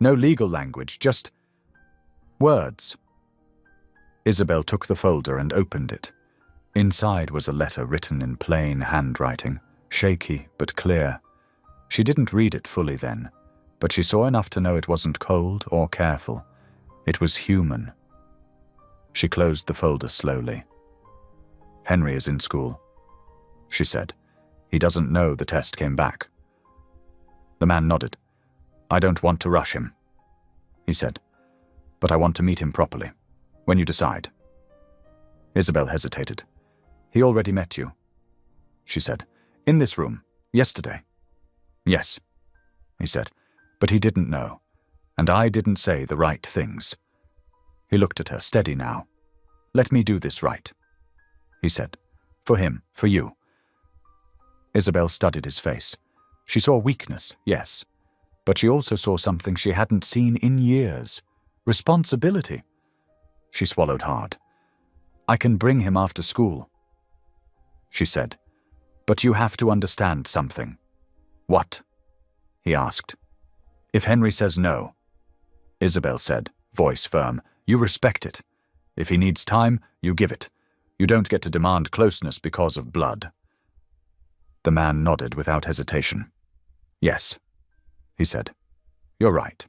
"No legal language, just words." Isabel took the folder and opened it. Inside was a letter written in plain handwriting, shaky but clear. She didn't read it fully then, but she saw enough to know it wasn't cold or careful. It was human. She closed the folder slowly. "Henry is in school," she said. "He doesn't know the test came back." The man nodded. "I don't want to rush him," he said, "but I want to meet him properly, when you decide." Isabel hesitated. "He already met you," she said. "In this room, yesterday." "Yes," he said, "but he didn't know, and I didn't say the right things." He looked at her, steady now. "Let me do this right," he said. "For him, for you." Isabel studied his face. She saw weakness, yes, but she also saw something she hadn't seen in years. Responsibility. She swallowed hard. "I can bring him after school," she said. "But you have to understand something." "What?" he asked. "If Henry says no," Isabel said, voice firm, "you respect it. If he needs time, you give it. You don't get to demand closeness because of blood." The man nodded without hesitation. "Yes," he said. "You're right."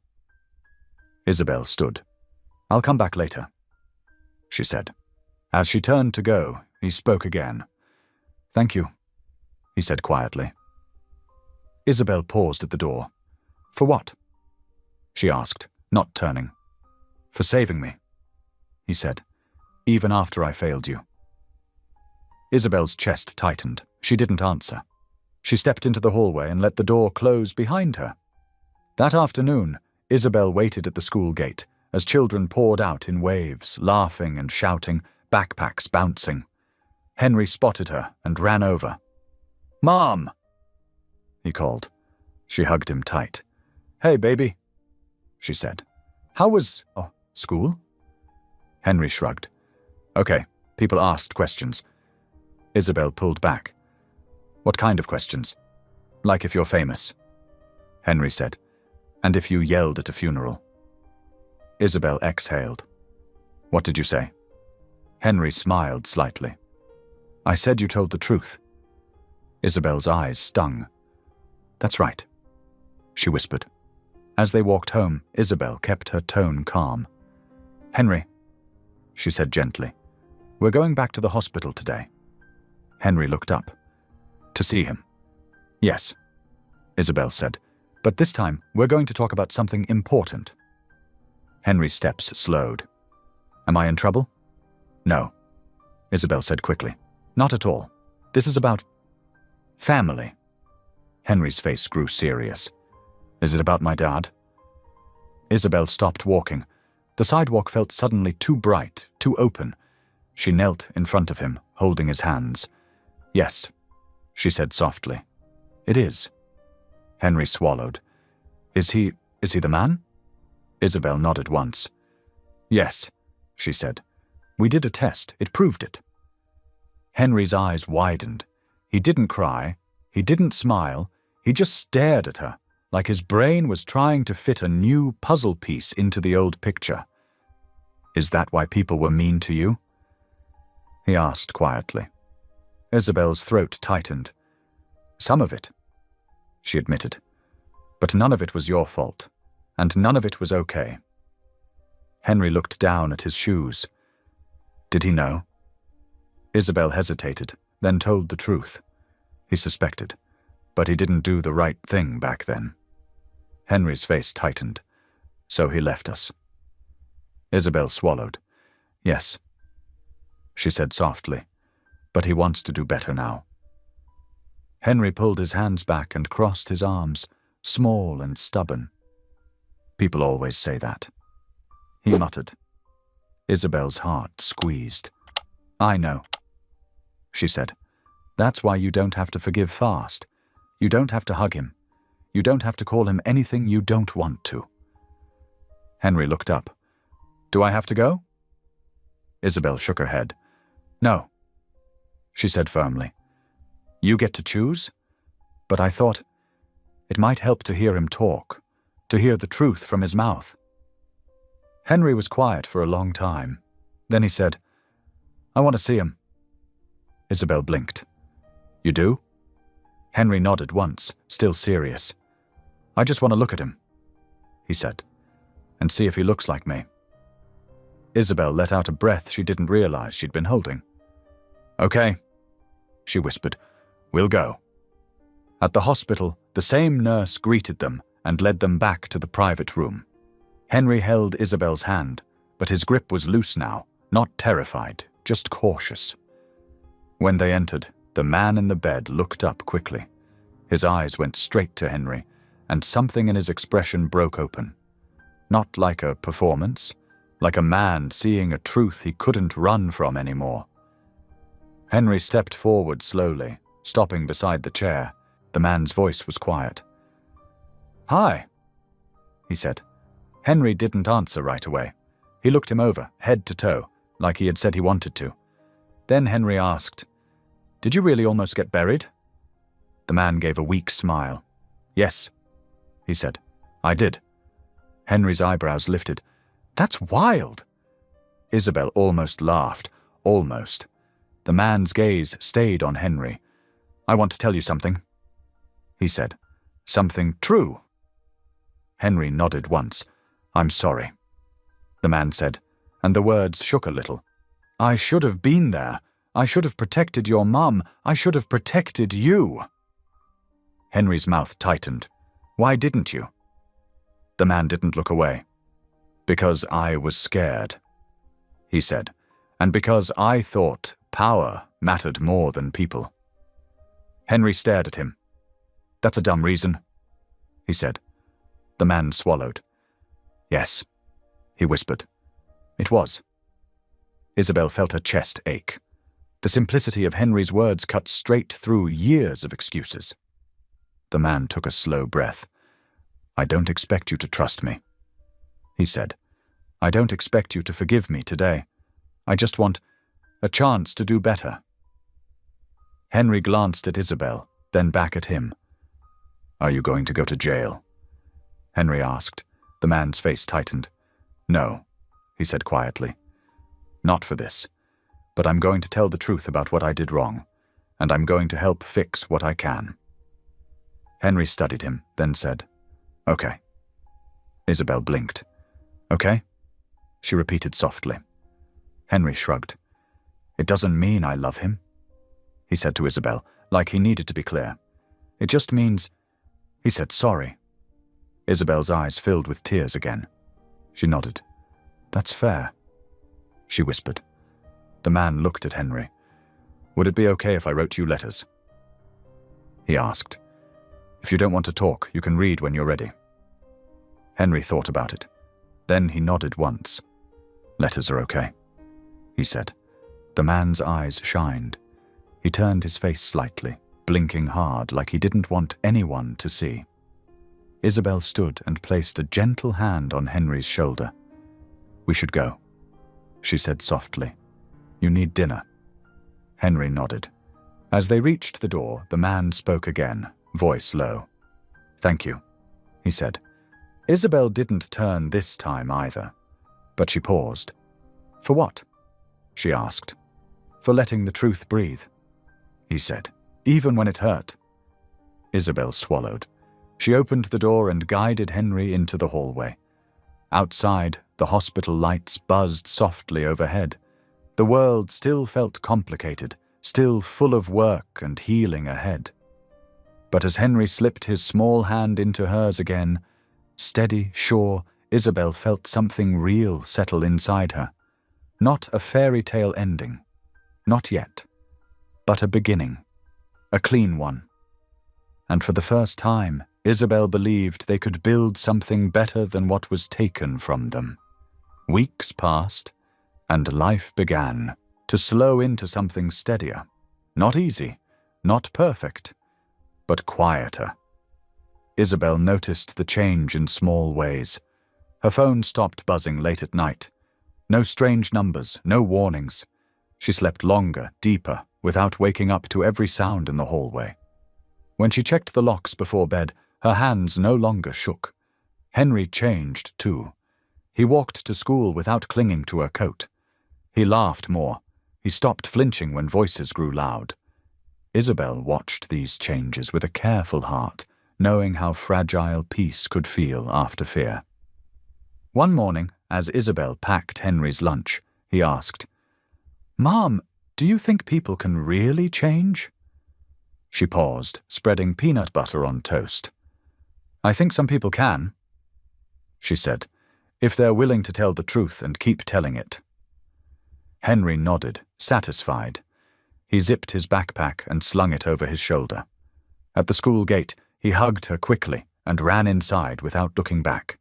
Isabel stood. "I'll come back later," she said. As she turned to go, he spoke again. "Thank you," he said quietly. Isabel paused at the door. "For what?" she asked, not turning. "For saving me," he said, "even after I failed you." Isabel's chest tightened. She didn't answer. She stepped into the hallway and let the door close behind her. That afternoon, Isabel waited at the school gate as children poured out in waves, laughing and shouting, backpacks bouncing. Henry spotted her and ran over. "Mom!" he called. She hugged him tight. "Hey, baby," she said. "How was school?" Henry shrugged. "Okay, people asked questions." Isabel pulled back. "What kind of questions?" "Like if you're famous," Henry said. "And if you yelled at a funeral." Isabel exhaled. "What did you say?" Henry smiled slightly. "I said you told the truth." Isabel's eyes stung. "That's right," she whispered. As they walked home, Isabel kept her tone calm. "Henry," she said gently, "we're going back to the hospital today." Henry looked up. "To see him?" "Yes," Isabel said, "but this time we're going to talk about something important." Henry's steps slowed. "Am I in trouble?" "No," Isabel said quickly. "Not at all. This is about family." Henry's face grew serious. "Is it about my dad?" Isabel stopped walking. The sidewalk felt suddenly too bright, too open. She knelt in front of him, holding his hands. "Yes," she said softly. "It is." Henry swallowed. Is he the man?" Isabel nodded once. "Yes," she said. "We did a test. It proved it." Henry's eyes widened. He didn't cry. He didn't smile. He just stared at her, like his brain was trying to fit a new puzzle piece into the old picture. "Is that why people were mean to you?" he asked quietly. Isabel's throat tightened. "Some of it," she admitted. "But none of it was your fault, and none of it was okay." Henry looked down at his shoes. Did he know? Isabel hesitated, then told the truth. He suspected, but he didn't do the right thing back then. Henry's face tightened. "So he left us." Isabel swallowed. "Yes," she said softly, "but he wants to do better now." Henry pulled his hands back and crossed his arms, small and stubborn. "People always say that," he muttered. Isabel's heart squeezed. "I know," she said. "That's why you don't have to forgive fast. You don't have to hug him. You don't have to call him anything you don't want to. Henry looked up. Do I have to go? Isabel shook her head. No, she said firmly. You get to choose? But I thought it might help to hear him talk, to hear the truth from his mouth. Henry was quiet for a long time. Then he said, I want to see him. Isabel blinked. You do? Henry nodded once, still serious. I just want to look at him, he said, and see if he looks like me. Isabel let out a breath she didn't realize she'd been holding. Okay, she whispered. We'll go. At the hospital, the same nurse greeted them and led them back to the private room. Henry held Isabel's hand, but his grip was loose now, not terrified, just cautious. When they entered, the man in the bed looked up quickly. His eyes went straight to Henry, and something in his expression broke open. Not like a performance, like a man seeing a truth he couldn't run from anymore. Henry stepped forward slowly, stopping beside the chair. The man's voice was quiet. Hi, he said. Henry didn't answer right away. He looked him over, head to toe, like he had said he wanted to. Then Henry asked, Did you really almost get buried? The man gave a weak smile. Yes, he said. I did. Henry's eyebrows lifted. That's wild. Isabel almost laughed. Almost. The man's gaze stayed on Henry. I want to tell you something, he said. Something true. Henry nodded once. I'm sorry, the man said, and the words shook a little. I should have been there. I should have protected your mum. I should have protected you. Henry's mouth tightened. Why didn't you? The man didn't look away. Because I was scared, he said, and because I thought power mattered more than people. Henry stared at him. That's a dumb reason, he said. The man swallowed. Yes, he whispered. It was. Isabel felt her chest ache. The simplicity of Henry's words cut straight through years of excuses. The man took a slow breath. I don't expect you to trust me, he said. I don't expect you to forgive me today. I just want a chance to do better. Henry glanced at Isabel, then back at him. Are you going to go to jail? Henry asked. The man's face tightened. No, he said quietly. Not for this. But I'm going to tell the truth about what I did wrong, and I'm going to help fix what I can. Henry studied him, then said, Okay. Isabel blinked. Okay? She repeated softly. Henry shrugged. It doesn't mean I love him, he said to Isabel, like he needed to be clear. It just means, he said sorry. Isabel's eyes filled with tears again. She nodded. That's fair, she whispered. The man looked at Henry. Would it be okay if I wrote you letters? He asked. If you don't want to talk, you can read when you're ready. Henry thought about it. Then he nodded once. Letters are okay, he said. The man's eyes shined. He turned his face slightly, blinking hard like he didn't want anyone to see. Isabel stood and placed a gentle hand on Henry's shoulder. We should go, she said softly. You need dinner. Henry nodded. As they reached the door, the man spoke again, voice low. Thank you, he said. Isabel didn't turn this time either, but she paused. For what? She asked. For letting the truth breathe, he said, even when it hurt. Isabel swallowed. She opened the door and guided Henry into the hallway. Outside, the hospital lights buzzed softly overhead. The world still felt complicated, still full of work and healing ahead. But as Henry slipped his small hand into hers again, steady, sure, Isabel felt something real settle inside her. Not a fairy tale ending. Not yet. But a beginning. A clean one. And for the first time, Isabel believed they could build something better than what was taken from them. Weeks passed, and life began to slow into something steadier. Not easy, not perfect, but quieter. Isabel noticed the change in small ways. Her phone stopped buzzing late at night. No strange numbers, no warnings. She slept longer, deeper, without waking up to every sound in the hallway. When she checked the locks before bed, her hands no longer shook. Henry changed, too. He walked to school without clinging to her coat. He laughed more. He stopped flinching when voices grew loud. Isabel watched these changes with a careful heart, knowing how fragile peace could feel after fear. One morning, as Isabel packed Henry's lunch, he asked, "Mom, do you think people can really change?" She paused, spreading peanut butter on toast. "I think some people can," she said, "if they're willing to tell the truth and keep telling it." Henry nodded, satisfied. He zipped his backpack and slung it over his shoulder. At the school gate, he hugged her quickly and ran inside without looking back.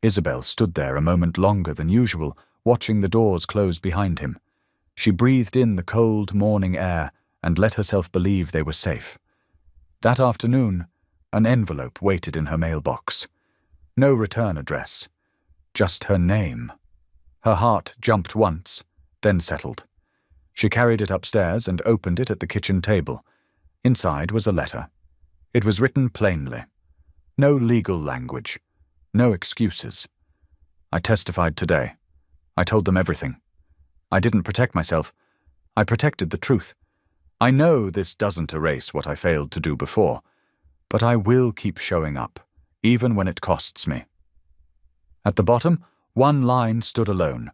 Isabel stood there a moment longer than usual, watching the doors close behind him. She breathed in the cold morning air and let herself believe they were safe. That afternoon, an envelope waited in her mailbox. No return address, just her name. Her heart jumped once, then settled. She carried it upstairs and opened it at the kitchen table. Inside was a letter. It was written plainly. No legal language. No excuses. "I testified today. I told them everything. I didn't protect myself. I protected the truth. I know this doesn't erase what I failed to do before, but I will keep showing up, even when it costs me." At the bottom, one line stood alone.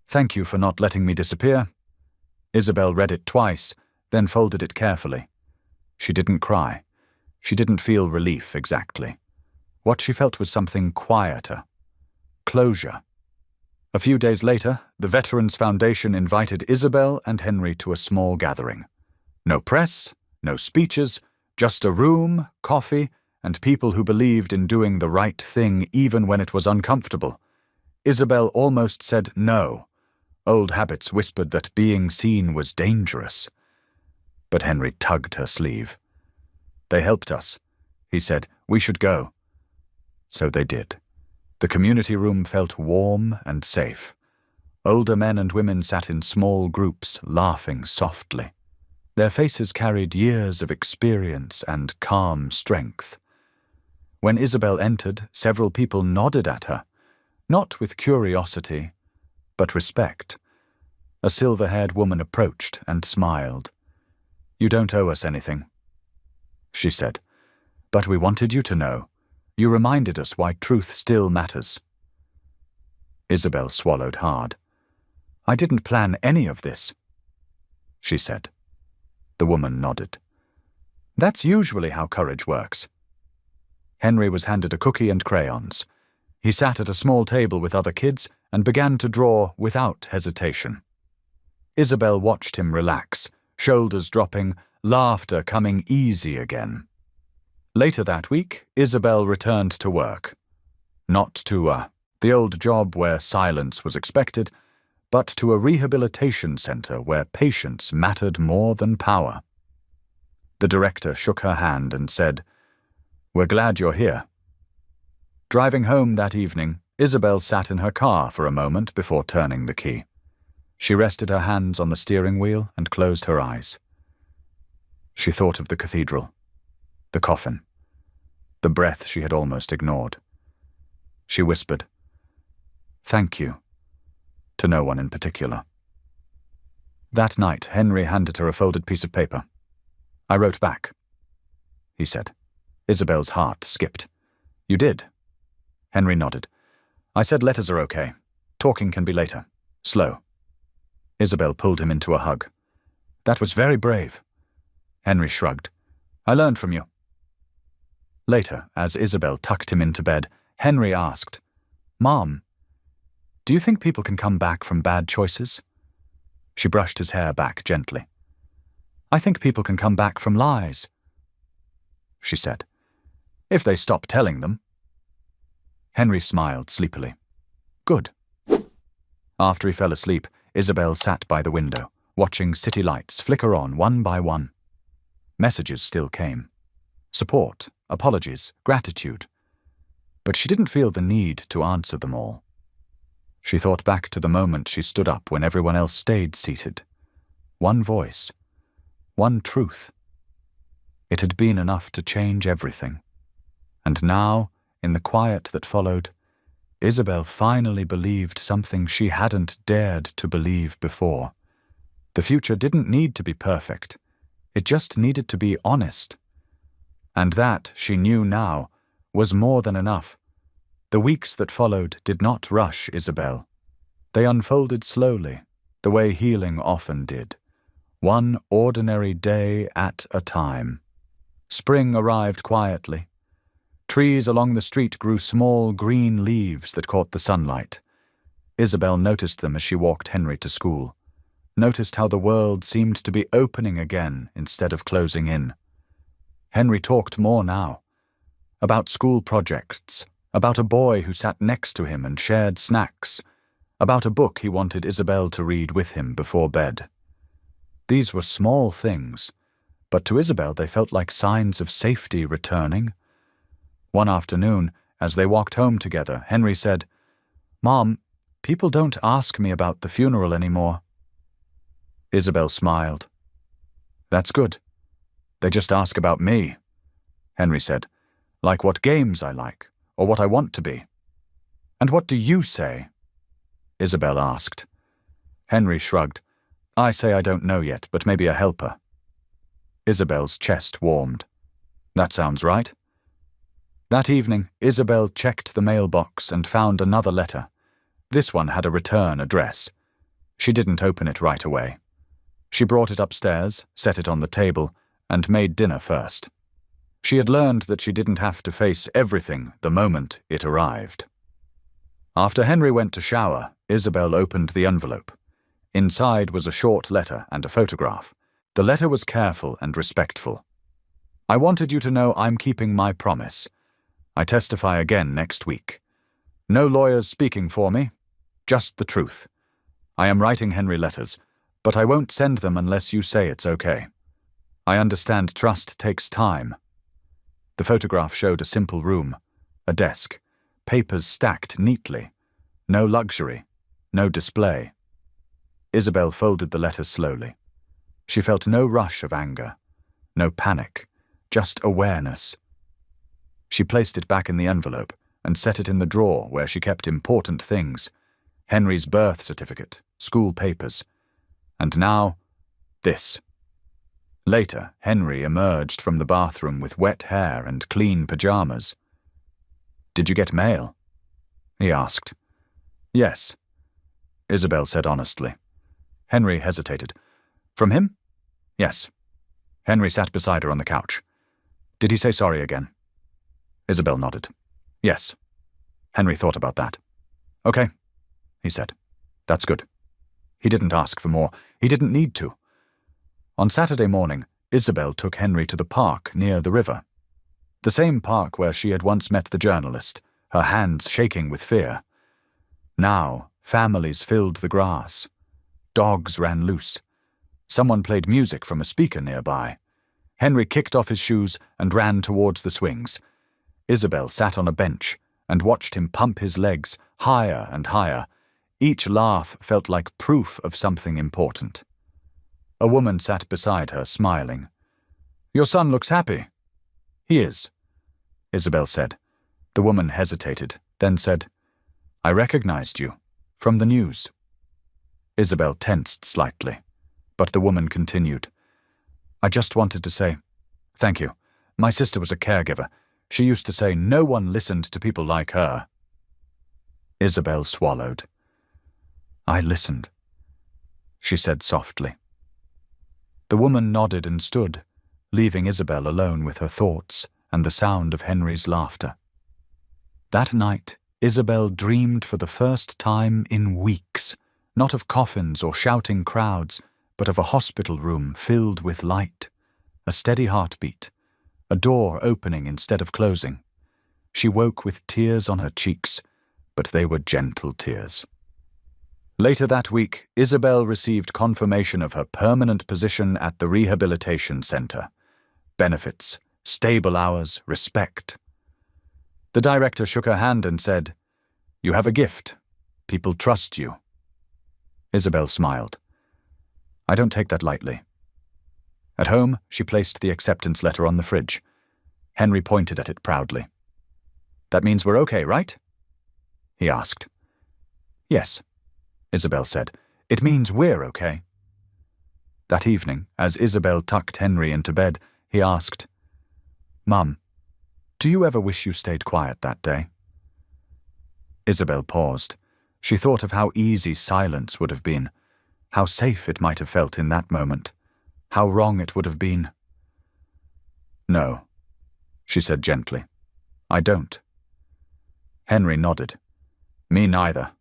"Thank you for not letting me disappear." Isabel read it twice, then folded it carefully. She didn't cry. She didn't feel relief exactly. What she felt was something quieter. Closure. A few days later, the Veterans Foundation invited Isabel and Henry to a small gathering. No press, no speeches, just a room, coffee, and people who believed in doing the right thing even when it was uncomfortable. Isabel almost said no. Old habits whispered that being seen was dangerous. But Henry tugged her sleeve. "They helped us," he said. "We should go." So they did. The community room felt warm and safe. Older men and women sat in small groups, laughing softly. Their faces carried years of experience and calm strength. When Isabel entered, several people nodded at her, not with curiosity, but respect. A silver-haired woman approached and smiled. "You don't owe us anything," she said, "but we wanted you to know. You reminded us why truth still matters." Isabel swallowed hard. "I didn't plan any of this," she said. The woman nodded. "That's usually how courage works." Henry was handed a cookie and crayons. He sat at a small table with other kids and began to draw without hesitation. Isabel watched him relax, shoulders dropping, laughter coming easy again. Later that week, Isabel returned to work. Not to the old job where silence was expected, but to a rehabilitation center where patience mattered more than power. The director shook her hand and said, "We're glad you're here." Driving home that evening, Isabel sat in her car for a moment before turning the key. She rested her hands on the steering wheel and closed her eyes. She thought of the cathedral, the coffin, the breath she had almost ignored. She whispered, "Thank you," to no one in particular. That night, Henry handed her a folded piece of paper. "I wrote back," he said. Isabel's heart skipped. "You did?" Henry nodded. "I said letters are okay. Talking can be later. Slow." Isabel pulled him into a hug. "That was very brave." Henry shrugged. "I learned from you." Later, as Isabel tucked him into bed, Henry asked, "Mom, do you think people can come back from bad choices?" She brushed his hair back gently. "I think people can come back from lies," she said, "if they stop telling them." Henry smiled sleepily. "Good." After he fell asleep, Isabel sat by the window, watching city lights flicker on one by one. Messages still came. Support, apologies, gratitude. but she didn't feel the need to answer them all. She thought back to the moment she stood up when everyone else stayed seated. One voice, one truth. It had been enough to change everything. And now, in the quiet that followed, Isabel finally believed something she hadn't dared to believe before. The future didn't need to be perfect. It just needed to be honest. And that, she knew now, was more than enough. The weeks that followed did not rush Isabel. They unfolded slowly, the way healing often did, one ordinary day at a time. Spring arrived quietly. Trees along the street grew small green leaves that caught the sunlight. Isabel noticed them as she walked Henry to school, noticed how the world seemed to be opening again instead of closing in. Henry talked more now, about school projects, about a boy who sat next to him and shared snacks, about a book he wanted Isabel to read with him before bed. These were small things, but to Isabel they felt like signs of safety returning. One afternoon, as they walked home together, Henry said, "Mom, people don't ask me about the funeral anymore." Isabel smiled. "That's good. They just ask about me," Henry said, "like what games I like, or what I want to be." "And what do you say?" Isabel asked. Henry shrugged. "I say I don't know yet, but maybe a helper." Isabel's chest warmed. "That sounds right." That evening, Isabel checked the mailbox and found another letter. This one had a return address. She didn't open it right away. She brought it upstairs, set it on the table, and made dinner first. She had learned that she didn't have to face everything the moment it arrived. After Henry went to shower, Isabel opened the envelope. Inside was a short letter and a photograph. The letter was careful and respectful. "I wanted you to know I'm keeping my promise. I testify again next week. No lawyers speaking for me, just the truth. I am writing Henry letters, but I won't send them unless you say it's okay. I understand trust takes time." The photograph showed a simple room, a desk, papers stacked neatly. No luxury, no display. Isabel folded the letter slowly. She felt no rush of anger, no panic, just awareness. She placed it back in the envelope and set it in the drawer where she kept important things: Henry's birth certificate, school papers, and now, this. Later, Henry emerged from the bathroom with wet hair and clean pajamas. "Did you get mail?" he asked. "Yes," Isabel said honestly. Henry hesitated. "From him?" "Yes." Henry sat beside her on the couch. "Did he say sorry again?" Isabel nodded. "Yes." Henry thought about that. "Okay," he said. "That's good." He didn't ask for more. He didn't need to. On Saturday morning, Isabel took Henry to the park near the river. The same park where she had once met the journalist, her hands shaking with fear. Now, families filled the grass. Dogs ran loose. Someone played music from a speaker nearby. Henry kicked off his shoes and ran towards the swings. Isabel sat on a bench and watched him pump his legs higher and higher. Each laugh felt like proof of something important. A woman sat beside her, smiling. "Your son looks happy." "He is," Isabel said. The woman hesitated, then said, "I recognized you from the news." Isabel tensed slightly, but the woman continued. "I just wanted to say, thank you. My sister was a caregiver. She used to say no one listened to people like her." Isabel swallowed. "I listened," she said softly. The woman nodded and stood, leaving Isabel alone with her thoughts and the sound of Henry's laughter. That night, Isabel dreamed for the first time in weeks, not of coffins or shouting crowds, but of a hospital room filled with light, a steady heartbeat, a door opening instead of closing. She woke with tears on her cheeks, but they were gentle tears. Later that week, Isabel received confirmation of her permanent position at the rehabilitation center. Benefits, stable hours, respect. The director shook her hand and said, "You have a gift. People trust you." Isabel smiled. "I don't take that lightly." At home, she placed the acceptance letter on the fridge. Henry pointed at it proudly. "That means we're okay, right?" he asked. "Yes," Isabel said. "It means we're okay." That evening, as Isabel tucked Henry into bed, he asked, "Mum, do you ever wish you stayed quiet that day?" Isabel paused. She thought of how easy silence would have been, how safe it might have felt in that moment, how wrong it would have been. "No," she said gently. "I don't." Henry nodded. "Me neither."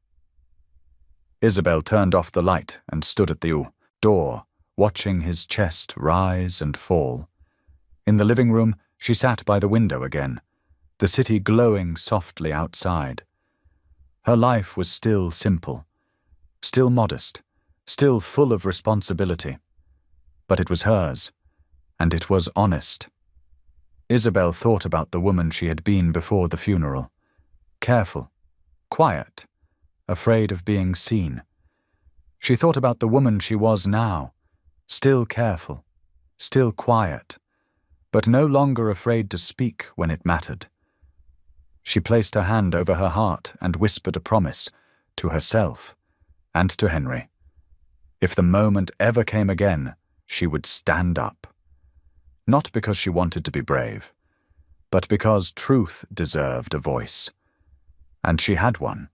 Isabel turned off the light and stood at the door, watching his chest rise and fall. In the living room, she sat by the window again, the city glowing softly outside. Her life was still simple, still modest, still full of responsibility. But it was hers, and it was honest. Isabel thought about the woman she had been before the funeral. Careful, quiet, afraid of being seen. She thought about the woman she was now, still careful, still quiet, but no longer afraid to speak when it mattered. She placed her hand over her heart and whispered a promise to herself and to Henry. If the moment ever came again, she would stand up. Not because she wanted to be brave, but because truth deserved a voice. And she had one.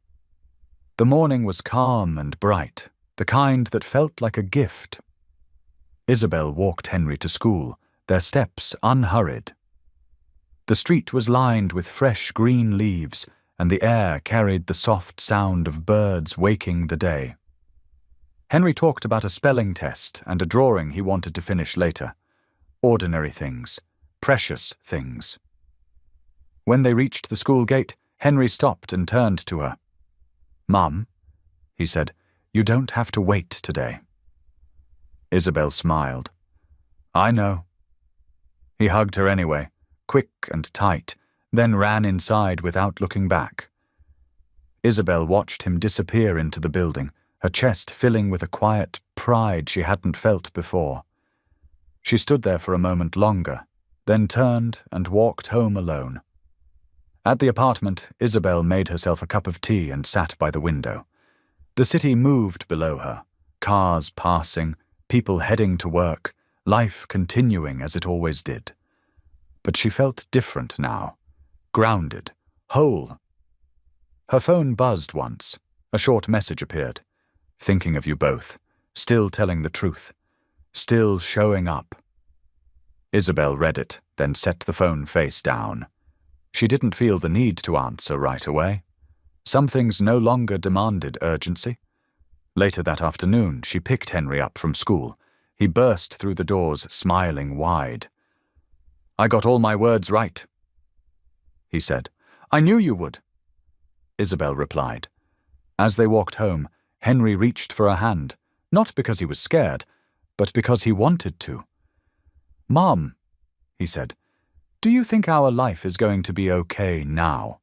The morning was calm and bright, the kind that felt like a gift. Isabel walked Henry to school, their steps unhurried. The street was lined with fresh green leaves, and the air carried the soft sound of birds waking the day. Henry talked about a spelling test and a drawing he wanted to finish later. Ordinary things, precious things. When they reached the school gate, Henry stopped and turned to her. "Mum," he said, "you don't have to wait today." Isabel smiled. "I know." He hugged her anyway, quick and tight, then ran inside without looking back. Isabel watched him disappear into the building, her chest filling with a quiet pride she hadn't felt before. She stood there for a moment longer, then turned and walked home alone. At the apartment, Isabel made herself a cup of tea and sat by the window. The city moved below her, cars passing, people heading to work, life continuing as it always did. But she felt different now, grounded, whole. Her phone buzzed once. A short message appeared. "Thinking of you both, still telling the truth, still showing up." Isabel read it, then set the phone face down. She didn't feel the need to answer right away. Some things no longer demanded urgency. Later that afternoon, she picked Henry up from school. He burst through the doors, smiling wide. "I got all my words right," he said. "I knew you would," Isabel replied. As they walked home, Henry reached for her hand, not because he was scared, but because he wanted to. "Mom," he said, "do you think our life is going to be okay now?"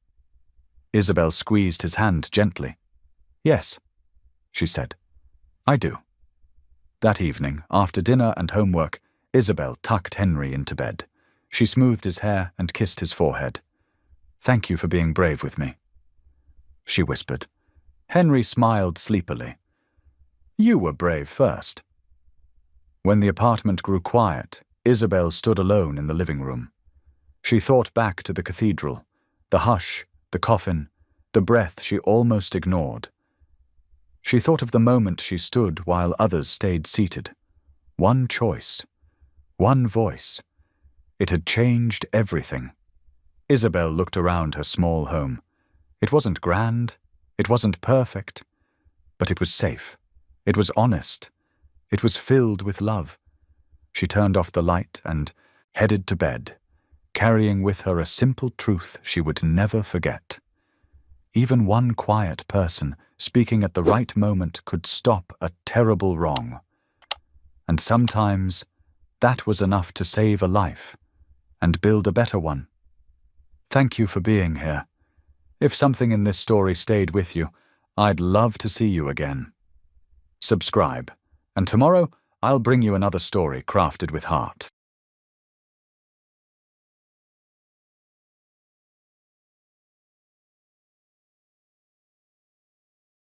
Isabel squeezed his hand gently. "Yes," she said. "I do." That evening, after dinner and homework, Isabel tucked Henry into bed. She smoothed his hair and kissed his forehead. "Thank you for being brave with me," she whispered. Henry smiled sleepily. "You were brave first." When the apartment grew quiet, Isabel stood alone in the living room. She thought back to the cathedral, the hush, the coffin, the breath she almost ignored. She thought of the moment she stood while others stayed seated. One choice, one voice. It had changed everything. Isabel looked around her small home. It wasn't grand, it wasn't perfect, but it was safe. It was honest. It was filled with love. She turned off the light and headed to bed, carrying with her a simple truth she would never forget. Even one quiet person speaking at the right moment could stop a terrible wrong. And sometimes that was enough to save a life and build a better one. Thank you for being here. If something in this story stayed with you, I'd love to see you again. Subscribe, and tomorrow I'll bring you another story crafted with heart.